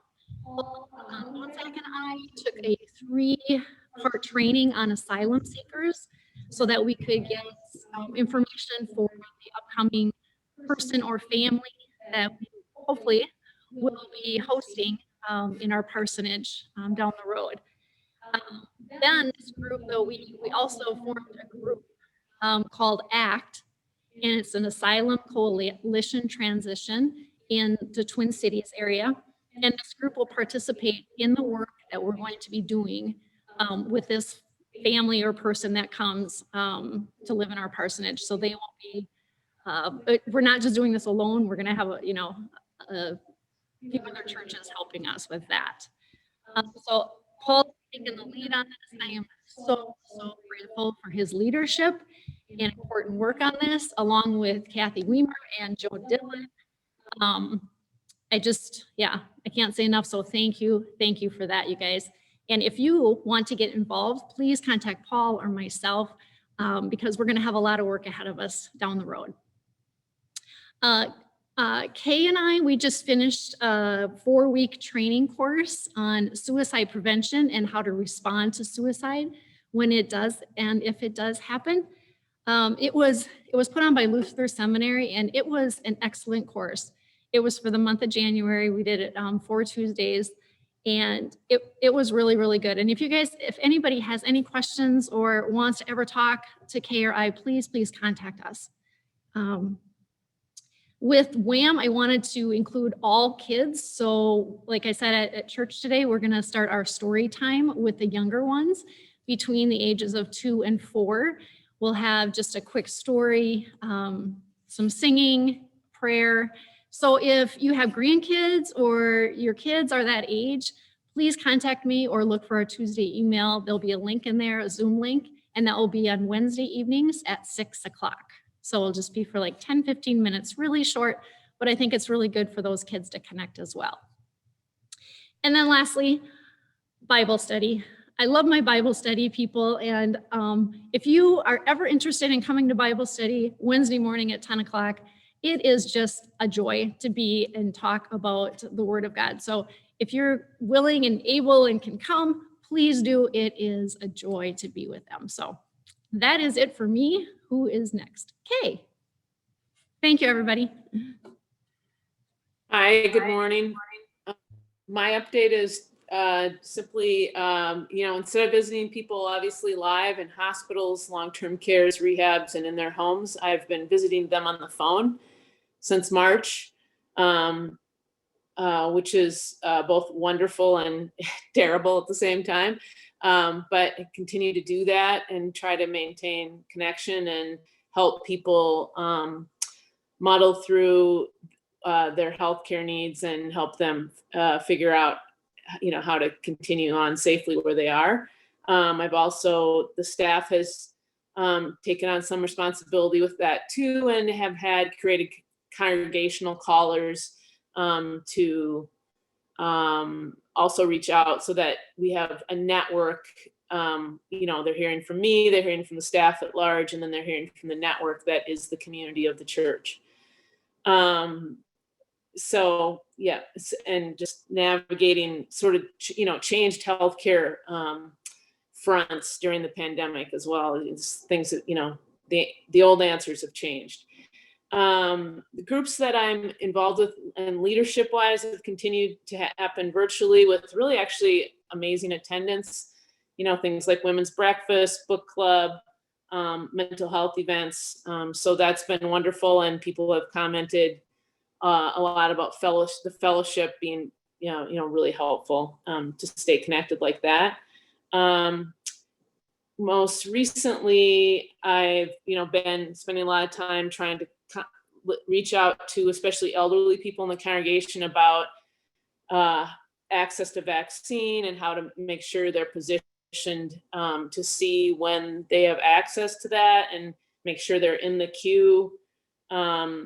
and I took a 3-part training on asylum seekers so that we could get information for the upcoming person or family that we hopefully will be hosting in our parsonage down the road. Then this group, though, we also formed a group called ACT, and it's an asylum coalition transition in the Twin Cities area. And this group will participate in the work that we're going to be doing with this family or person that comes to live in our parsonage. So they won't be, we're not just doing this alone. We're going to have a few other churches helping us with that. So Paul's taking the lead on this. I am so grateful for his leadership and important work on this, along with Kathy Weimer and Joe Dillon. I can't say enough. So thank you for that, you guys. And if you want to get involved, please contact Paul or myself because we're going to have a lot of work ahead of us down the road. Kay and I, we just finished a 4-week training course on suicide prevention and how to respond to suicide when it does and if it does happen. It was put on by Luther Seminary, and it was an excellent course. It was for the month of January. We did it 4 Tuesdays, and it was really, really good. And if anybody has any questions or wants to ever talk to Kay or I, please contact us. With WHAM, I wanted to include all kids. So like I said at church today, we're going to start our story time with the younger ones between the ages of 2 and 4. We'll have just a quick story, some singing, prayer. So if you have grandkids or your kids are that age, please contact me or look for our Tuesday email. There'll be a link in there, a Zoom link, and that will be on Wednesday evenings at 6 o'clock. So it'll just be for like 10, 15 minutes, really short, but I think it's really good for those kids to connect as well. And then lastly, Bible study. I love my Bible study, people. And if you are ever interested in coming to Bible study Wednesday morning at 10 o'clock, it is just a joy to be and talk about the Word of God. So if you're willing and able and can come, please do. It is a joy to be with them. So that is it for me. Who is next? Kay. Thank you, everybody. Hi, good morning. My update is simply, instead of visiting people obviously live in hospitals, long-term cares, rehabs, and in their homes, I've been visiting them on the phone since March, which is both wonderful and terrible at the same time. But I continue to do that and try to maintain connection and help people muddle through their healthcare needs and help them figure out, how to continue on safely where they are. The staff has taken on some responsibility with that too, and have had created congregational callers to also reach out so that we have a network. They're hearing from me, they're hearing from the staff at large, and then they're hearing from the network that is the community of the church. So yeah, and just navigating sort of, changed healthcare fronts during the pandemic as well. It's things that, the old answers have changed. The groups that I'm involved with and leadership wise have continued to happen virtually with really actually amazing attendance, things like women's breakfast, book club, mental health events. So that's been wonderful. And people have commented a lot about the fellowship being, really helpful to stay connected like that. Most recently, I've, been spending a lot of time trying to reach out to especially elderly people in the congregation about access to vaccine and how to make sure they're positioned to see when they have access to that and make sure they're in the queue.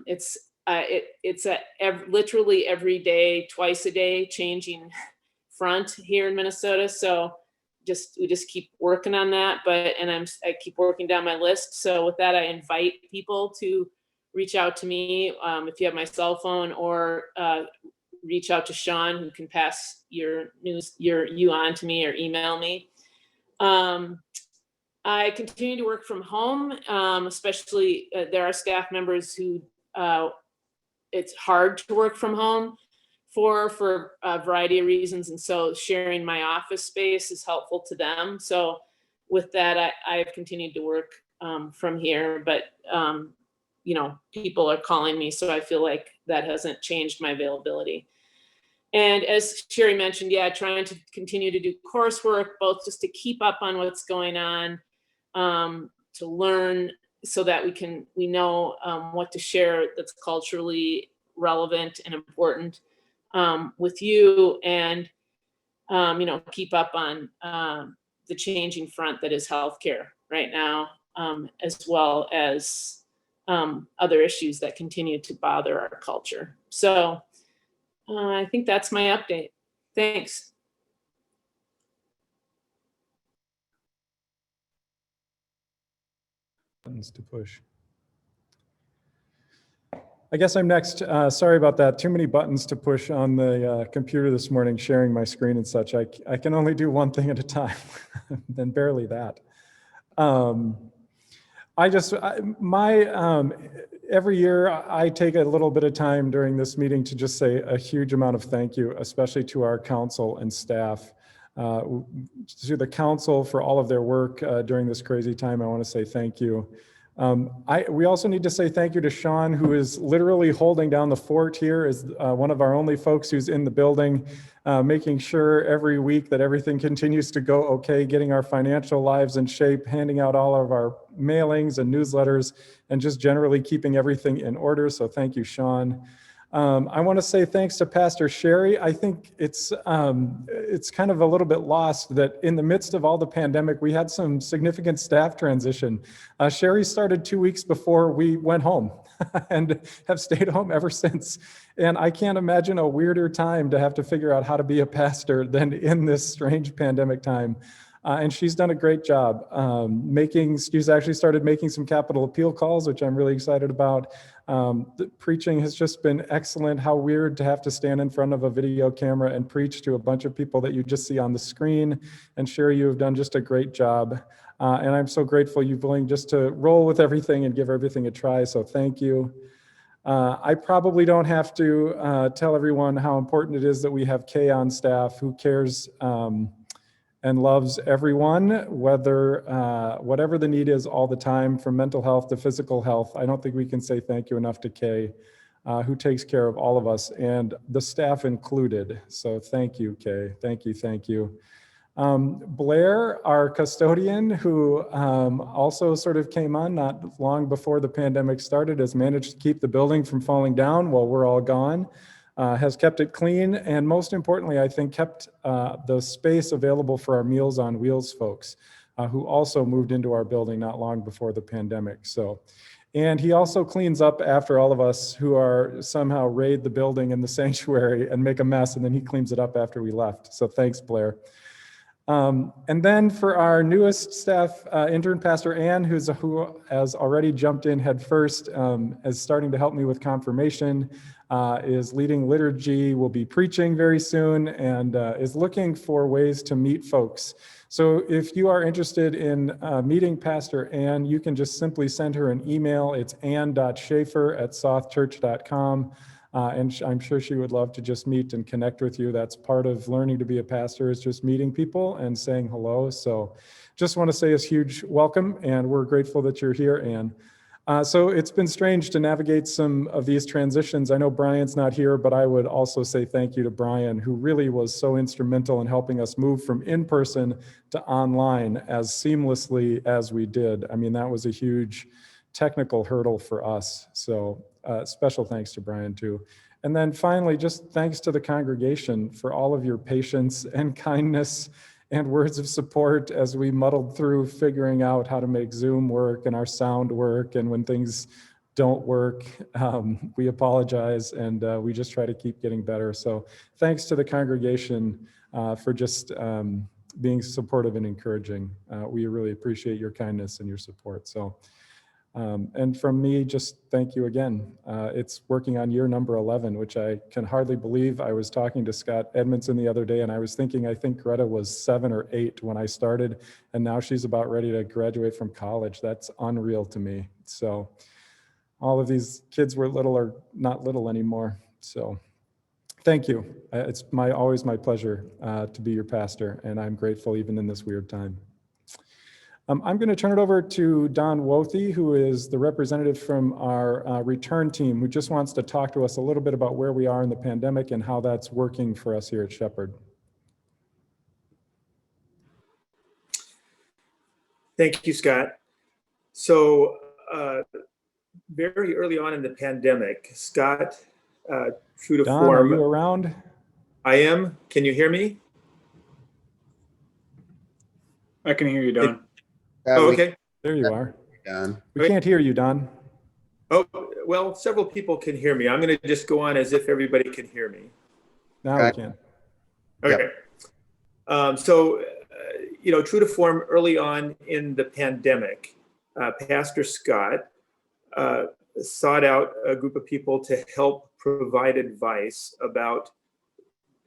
It's literally every day, twice a day, changing front here in Minnesota. So we just keep working on that. I keep working down my list. So with that, I invite people to reach out to me if you have my cell phone, or reach out to Sean, who can pass you on to me, or email me. I continue to work from home, especially there are staff members who it's hard to work from home for a variety of reasons. And so sharing my office space is helpful to them. So with that, I've continued to work from here, but people are calling me. So I feel like that hasn't changed my availability. And as Sherry mentioned, trying to continue to do coursework, both just to keep up on what's going on, to learn so that we know what to share that's culturally relevant and important with you, and keep up on the changing front that is healthcare right now, as well as other issues that continue to bother our culture. So I think that's my update. Thanks. Buttons to push. I guess I'm next. Sorry about that. Too many buttons to push on the computer this morning, sharing my screen and such. I can only do one thing at a time, and barely that. Every year I take a little bit of time during this meeting to just say a huge amount of thank you, especially to our council and staff. To the council for all of their work during this crazy time, I want to say thank you. We also need to say thank you to Sean, who is literally holding down the fort here as one of our only folks who's in the building, making sure every week that everything continues to go okay, getting our financial lives in shape, handing out all of our mailings and newsletters, and just generally keeping everything in order. So thank you, Sean. I want to say thanks to Pastor Sherry. I think it's kind of a little bit lost that in the midst of all the pandemic, we had some significant staff transition. Sherry started 2 weeks before we went home and have stayed home ever since. And I can't imagine a weirder time to have to figure out how to be a pastor than in this strange pandemic time. And she's done a great job. She's actually started making some capital appeal calls, which I'm really excited about. The preaching has just been excellent. How weird to have to stand in front of a video camera and preach to a bunch of people that you just see on the screen. And Sherry, you have done just a great job. And I'm so grateful you're willing just to roll with everything and give everything a try. So thank you. I probably don't have to tell everyone how important it is that we have Kay on staff who cares and loves everyone, whatever the need is all the time, from mental health to physical health. I don't think we can say thank you enough to Kay, who takes care of all of us, and the staff included. So thank you, Kay. Thank you, thank you. Blair, our custodian, who also sort of came on not long before the pandemic started, has managed to keep the building from falling down while we're all gone. Has kept it clean, and most importantly, I think kept the space available for our Meals on Wheels folks, who also moved into our building not long before the pandemic. And he also cleans up after all of us who are somehow raid the building in the sanctuary and make a mess, and then he cleans it up after we left. So thanks, Blair. And then for our newest staff intern, Pastor Ann, who has already jumped in head first, is starting to help me with confirmation, is leading liturgy, will be preaching very soon, and is looking for ways to meet folks. So if you are interested in meeting Pastor Ann, you can just simply send her an email. It's ann.schaefer@sothchurch.com. And I'm sure she would love to just meet and connect with you. That's part of learning to be a pastor, is just meeting people and saying hello. So just want to say a huge welcome, and we're grateful that you're here, Ann. So it's been strange to navigate some of these transitions. I know Brian's not here, but I would also say thank you to Brian, who really was so instrumental in helping us move from in-person to online as seamlessly as we did. I mean, that was a huge technical hurdle for us. So special thanks to Brian too. And then finally, just thanks to the congregation for all of your patience and kindness and words of support as we muddled through figuring out how to make Zoom work and our sound work. And when things don't work, we apologize, and we just try to keep getting better. So thanks to the congregation for just being supportive and encouraging. We really appreciate your kindness and your support. So. And from me, just thank you again. It's working on year number 11, which I can hardly believe. I was talking to Scott Edmondson the other day, and I was thinking, I think Greta was 7 or 8 when I started, and now she's about ready to graduate from college. That's unreal to me. So all of these kids were little or not little anymore. So thank you. It's always my pleasure to be your pastor, and I'm grateful even in this weird time. I'm going to turn it over to Don Wothy, who is the representative from our return team, who just wants to talk to us a little bit about where we are in the pandemic and how that's working for us here at Shepherd. Thank you, Scott. So very early on in the pandemic, Scott, true to Don, form. are you around? I am. Can you hear me? I can hear you, Don. Oh, okay. There you are. Don. We can't hear you, Don. Oh, well, several people can hear me. I'm going to just go on as if everybody can hear me. Now we can. Okay. True to form, early on in the pandemic, Pastor Scott sought out a group of people to help provide advice about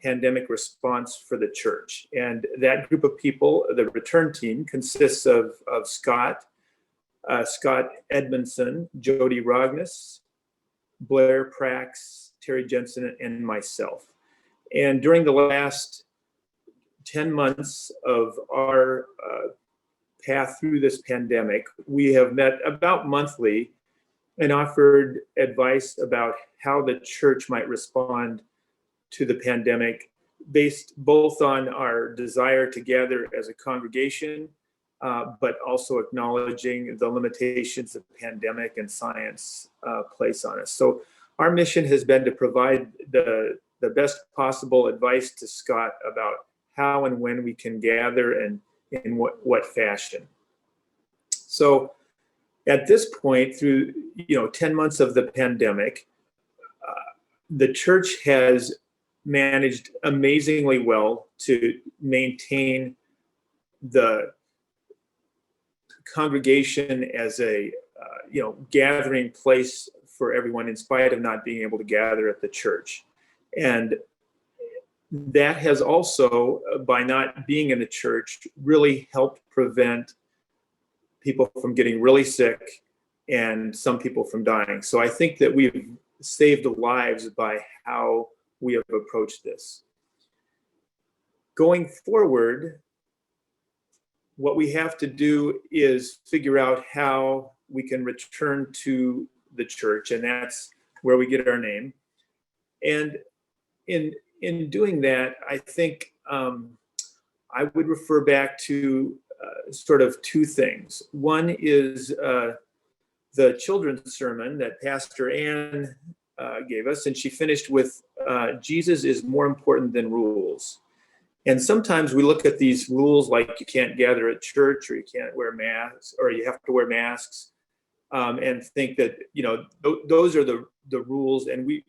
pandemic response for the church. And that group of people, the return team, consists of Scott Edmondson, Jody Rogness, Blair Prax, Terry Jensen, and myself. And during the last 10 months of our path through this pandemic, we have met about monthly and offered advice about how the church might respond to the pandemic, based both on our desire to gather as a congregation, but also acknowledging the limitations the pandemic and science place on us. So our mission has been to provide the best possible advice to Scott about how and when we can gather and in what fashion. So at this point, through 10 months of the pandemic, the church has managed amazingly well to maintain the congregation as a gathering place for everyone, in spite of not being able to gather at the church. And that has also, by not being in the church, really helped prevent people from getting really sick and some people from dying. So I think that we've saved lives by how we have approached this. Going forward, what we have to do is figure out how we can return to the church, and that's where we get our name. And in doing that, I think I would refer back to sort of two things. One is the children's sermon that Pastor Ann gave us, and she finished with Jesus is more important than rules. And sometimes we look at these rules like you can't gather at church, or you can't wear masks, or you have to wear masks, and think that those are the rules, and we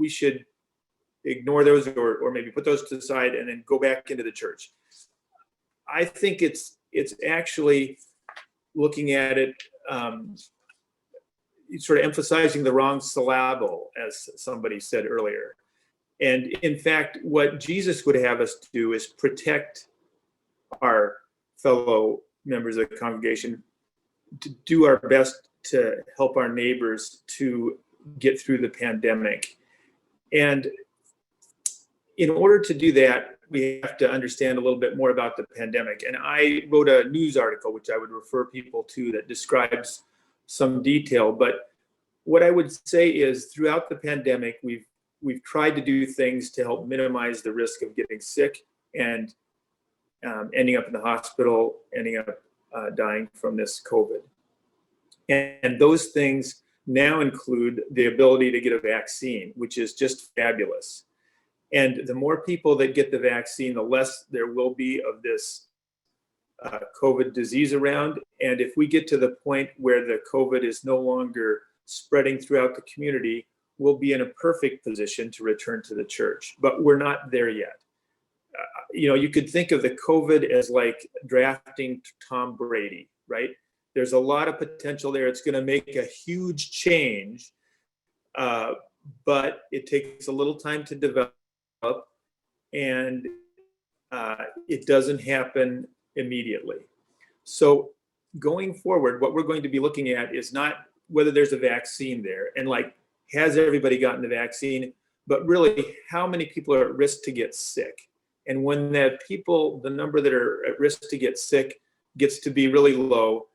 should ignore those or maybe put those to the side and then go back into the church. I think it's actually looking at it, sort of emphasizing the wrong syllable, as somebody said earlier. And in fact, what Jesus would have us do is protect our fellow members of the congregation, to do our best to help our neighbors to get through the pandemic. And in order to do that, we have to understand a little bit more about the pandemic. And I wrote a news article, which I would refer people to, that describes some detail. But what I would say is, throughout the pandemic, we've tried to do things to help minimize the risk of getting sick and ending up in the hospital, ending up dying from this COVID. And those things now include the ability to get a vaccine, which is just fabulous. And the more people that get the vaccine, the less there will be of this COVID disease around. And if we get to the point where the COVID is no longer spreading throughout the community, we'll be in a perfect position to return to the church. But we're not there yet. You could think of the COVID as like drafting Tom Brady, right? There's a lot of potential there. It's going to make a huge change, but it takes a little time to develop, and it doesn't happen immediately. So going forward, what we're going to be looking at is not whether there's a vaccine there and like, has everybody gotten the vaccine, but really how many people are at risk to get sick. And when the number that are at risk to get sick gets to be really low,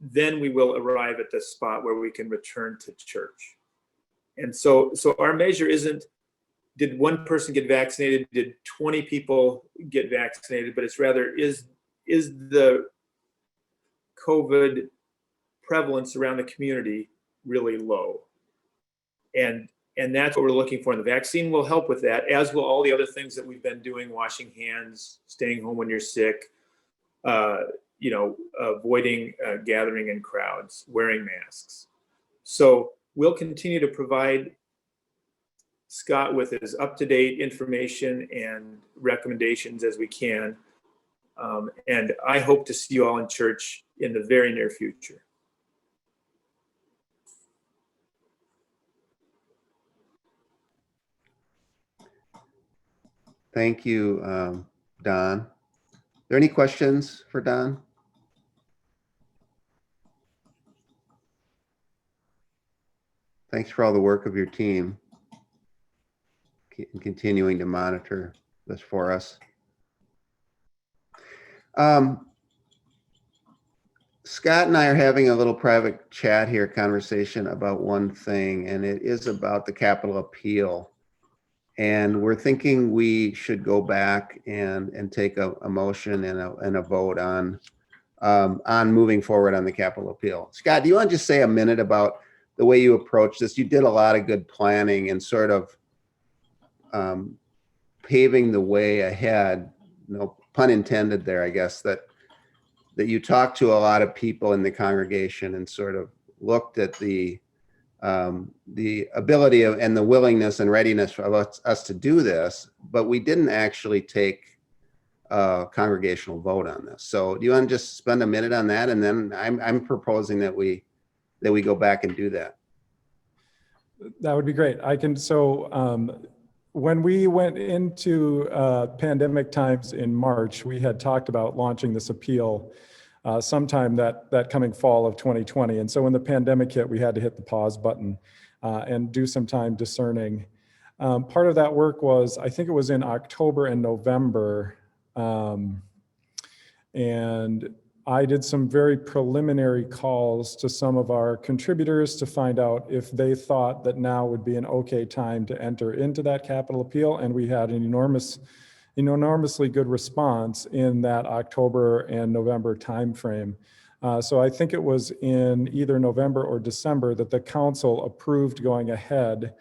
then we will arrive at the spot where we can return to church. And so our measure isn't, did one person get vaccinated? Did 20 people get vaccinated? But it's rather, is the COVID prevalence around the community really low? And that's what we're looking for. And the vaccine will help with that, as will all the other things that we've been doing: washing hands, staying home when you're sick, avoiding gathering in crowds, wearing masks. So we'll continue to provide Scott with as up-to-date information and recommendations as we can. And I hope to see you all in church in the very near future. Thank you, Don. Are there any questions for Don? Thanks for all the work of your team and continuing to monitor this for us. Scott and I are having a little private chat here, conversation about one thing, and it is about the capital appeal. And we're thinking we should go back and take a motion and a vote on moving forward on the capital appeal. Scott, do you want to just say a minute about the way you approach this? You did a lot of good planning and sort of paving the way ahead, no pun intended there, I guess, that you talked to a lot of people in the congregation and sort of looked at the ability of, and the willingness and readiness for us to do this, but we didn't actually take a congregational vote on this. So do you want to just spend a minute on that? And then I'm proposing that we go back and do that. That would be great. I can, when we went into pandemic times in March, we had talked about launching this appeal sometime that coming fall of 2020. And so when the pandemic hit, we had to hit the pause button and do some time discerning. Part of that work was, I think it was in October and November, and I did some very preliminary calls to some of our contributors to find out if they thought that now would be an okay time to enter into that capital appeal. And we had an enormously good response in that October and November timeframe. So I think it was in either November or December that the council approved going ahead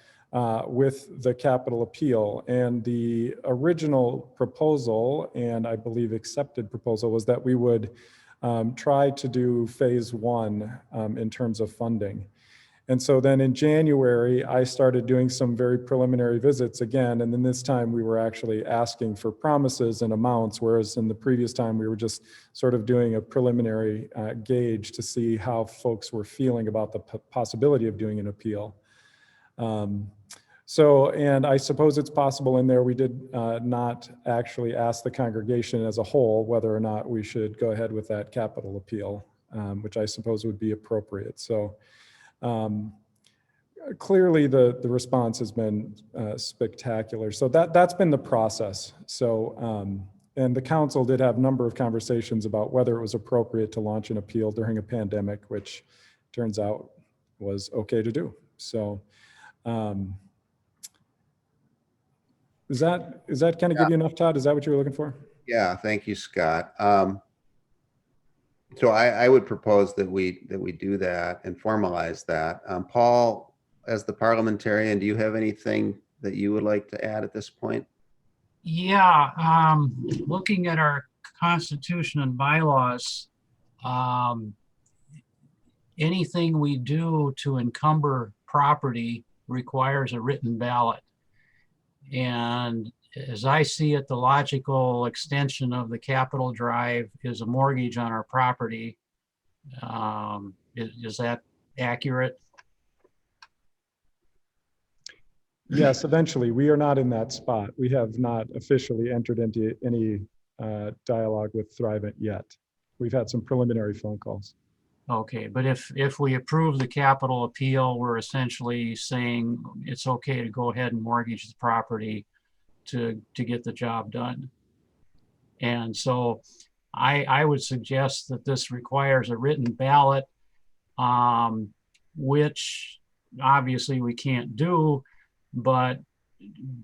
with the capital appeal. And the original proposal, and I believe accepted proposal, was that we would try to do phase one in terms of funding. And so then in January, I started doing some very preliminary visits again. And then this time we were actually asking for promises and amounts, whereas in the previous time we were just sort of doing a preliminary gauge to see how folks were feeling about the possibility of doing an appeal. And I suppose it's possible in there we did not actually ask the congregation as a whole whether or not we should go ahead with that capital appeal, which I suppose would be appropriate. So clearly the response has been spectacular. So that's been the process. So, and the council did have a number of conversations about whether it was appropriate to launch an appeal during a pandemic, which turns out was okay to do. So is that kind of give you enough, Todd? Is that what you were looking for? Yeah, thank you, Scott. So I would propose that we do that and formalize that. Paul, as the parliamentarian, do you have anything that you would like to add at this point? Yeah, looking at our constitution and bylaws, anything we do to encumber property requires a written ballot. And as I see it, the logical extension of the Capitol Drive is a mortgage on our property. Is that accurate? Yes, eventually. We are not in that spot. We have not officially entered into any dialogue with Thrivent yet. We've had some preliminary phone calls. Okay, but if we approve the capital appeal, we're essentially saying it's okay to go ahead and mortgage the property to get the job done. And so I would suggest that this requires a written ballot, which obviously we can't do, but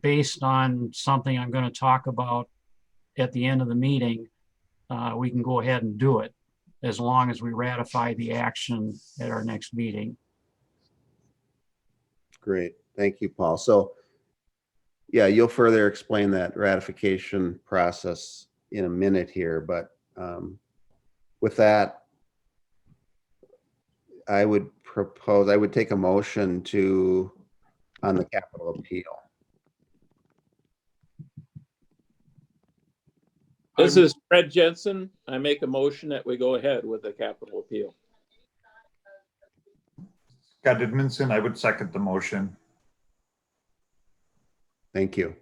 based on something I'm going to talk about at the end of the meeting, we can go ahead and do it as long as we ratify the action at our next meeting. Great, thank you, Paul. So yeah, you'll further explain that ratification process in a minute here, but with that, I would take a motion on the capital appeal. This is Fred Jensen. I make a motion that we go ahead with the capital appeal. Scott Edmondson, I would second the motion. Thank you.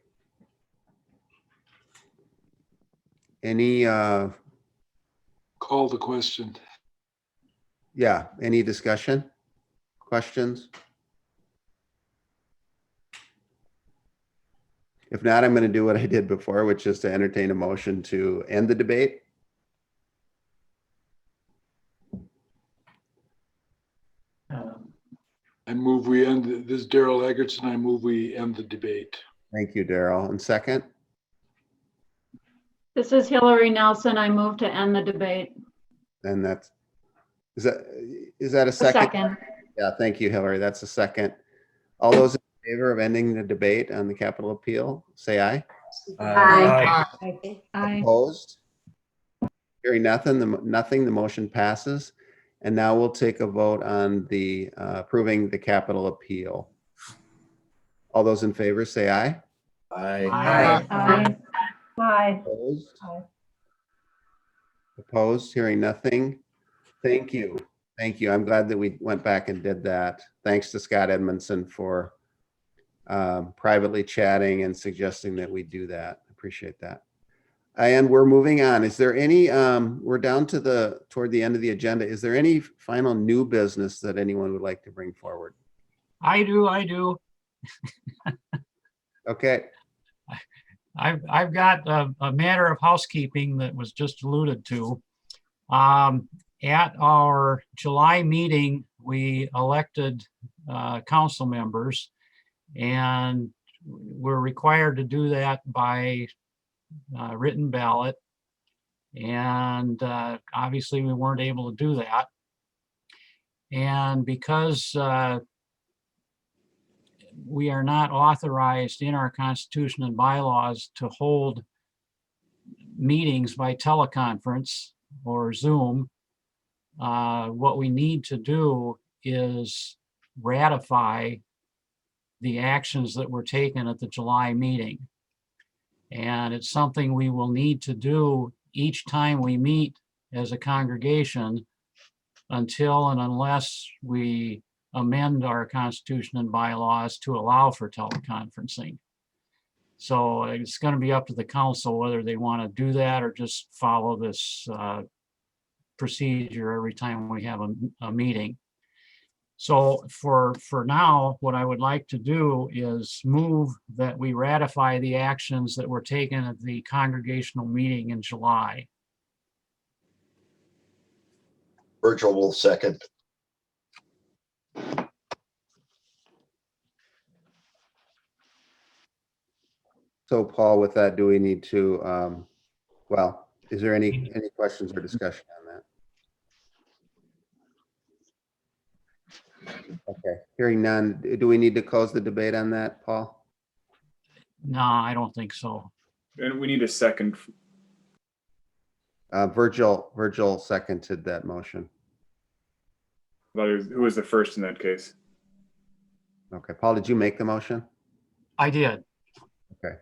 Any Call the question. yeah, any discussion, questions? If not, I'm going to do what I did before, which is to entertain a motion to end the debate. I move we end, this is Daryl Eggertson, I move we end the debate. Thank you, Daryl. And second? This is Hillary Nelson. I move to end the debate. And is that a second? Yeah, thank you, Hillary. That's a second. All those in favor of ending the debate on the capital appeal, say aye. Aye. Aye. Opposed? Hearing nothing, the motion passes. And now we'll take a vote on the approving the capital appeal. All those in favor, say aye. Aye. Aye. Aye. Opposed? Opposed? Hearing nothing. Thank you. Thank you. I'm glad that we went back and did that. Thanks to Scott Edmondson for privately chatting and suggesting that we do that. Appreciate that. And we're moving on. Is there any, we're down to toward the end of the agenda. Is there any final new business that anyone would like to bring forward? I do. Okay. I've got a matter of housekeeping that was just alluded to. At our July meeting, we elected council members, and we're required to do that by written ballot. And obviously we weren't able to do that. And because we are not authorized in our constitution and bylaws to hold meetings by teleconference or Zoom, what we need to do is ratify the actions that were taken at the July meeting. And it's something we will need to do each time we meet as a congregation until and unless we amend our constitution and bylaws to allow for teleconferencing. So it's going to be up to the council whether they want to do that or just follow this procedure every time we have a meeting. So for now, what I would like to do is move that we ratify the actions that were taken at the congregational meeting in July. Virgil will second. So Paul, with that, do we need to, well, is there any questions or discussion on that? Okay, hearing none. Do we need to close the debate on that, Paul? No, I don't think so. And we need a second. Virgil seconded that motion. Who was the first in that case? Okay, Paul, did you make the motion? I did. Okay.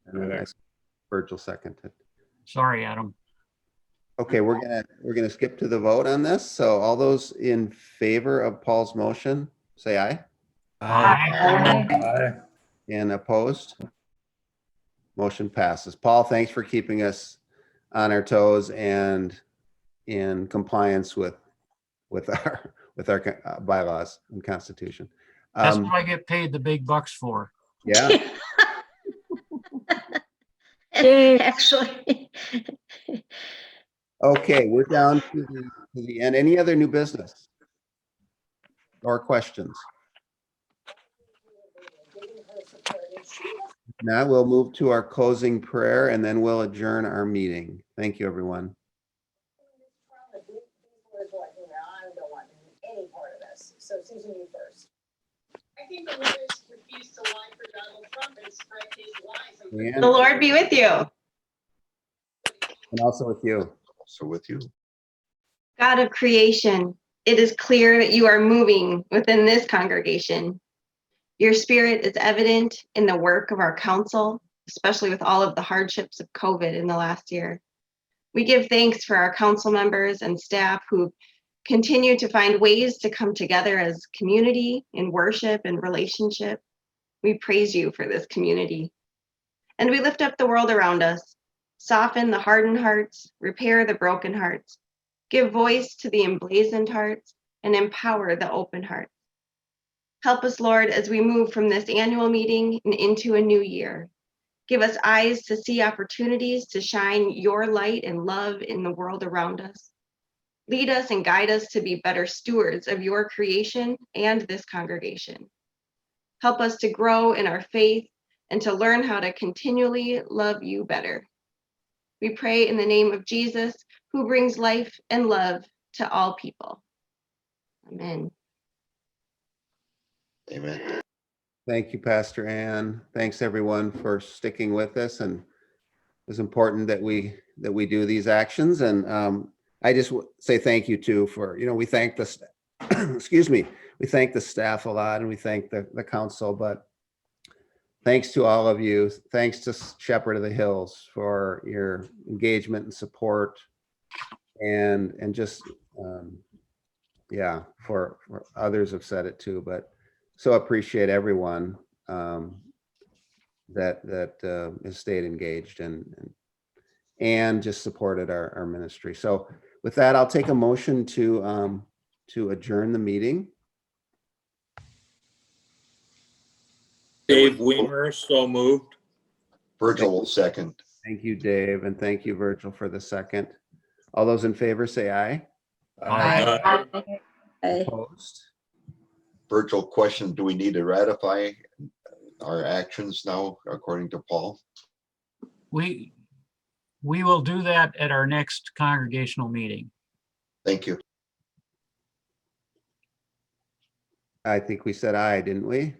And then Virgil seconded. Sorry, Adam. Okay, we're gonna skip to the vote on this. So all those in favor of Paul's motion, say aye. Aye. And opposed? Motion passes. Paul, thanks for keeping us on our toes and in compliance with our bylaws and constitution. That's what I get paid the big bucks for. Yeah. Actually. Okay, we're down to the end. Any other new business or questions? Now we'll move to our closing prayer and then we'll adjourn our meeting. Thank you, everyone. So Susan, you first. I think the leaders refuse to lie for Donald Trump and spread his lies. The Lord be with you. And also with you. Also with you. God of creation, it is clear that you are moving within this congregation. Your spirit is evident in the work of our council, especially with all of the hardships of COVID in the last year. We give thanks for our council members and staff who continue to find ways to come together as community in worship and relationship. We praise you for this community. And we lift up the world around us. Soften the hardened hearts, repair the broken hearts, give voice to the emblazoned hearts, and empower the open hearts. Help us, Lord, as we move from this annual meeting and into a new year. Give us eyes to see opportunities to shine your light and love in the world around us. Lead us and guide us to be better stewards of your creation and this congregation. Help us to grow in our faith and to learn how to continually love you better. We pray in the name of Jesus, who brings life and love to all people. Amen. Amen. Thank you, Pastor Ann. Thanks everyone for sticking with us. And it's important that we do these actions. And I just say thank you too for, we thank the, excuse me, we thank the staff a lot and we thank the council, but thanks to all of you. Thanks to Shepherd of the Hills for your engagement and support and just, yeah, for others have said it too, but so appreciate everyone that has stayed engaged and just supported our ministry. So with that, I'll take a motion to adjourn the meeting. Dave Weimer, so moved. Virgil will second. Thank you, Dave, and thank you, Virgil, for the second. All those in favor say aye. Aye. Opposed? Virgil, question, do we need to ratify our actions now, according to Paul? We will do that at our next congregational meeting. Thank you. I think we said aye, didn't we?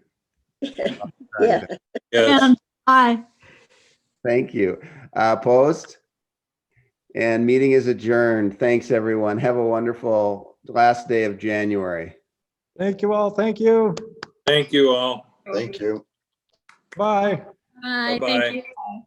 Yeah. Yes. Aye. Thank you. Opposed? And meeting is adjourned. Thanks, everyone. Have a wonderful last day of January. Thank you all. Thank you. Thank you all. Thank you. Bye. Bye. Bye-bye. Thank you.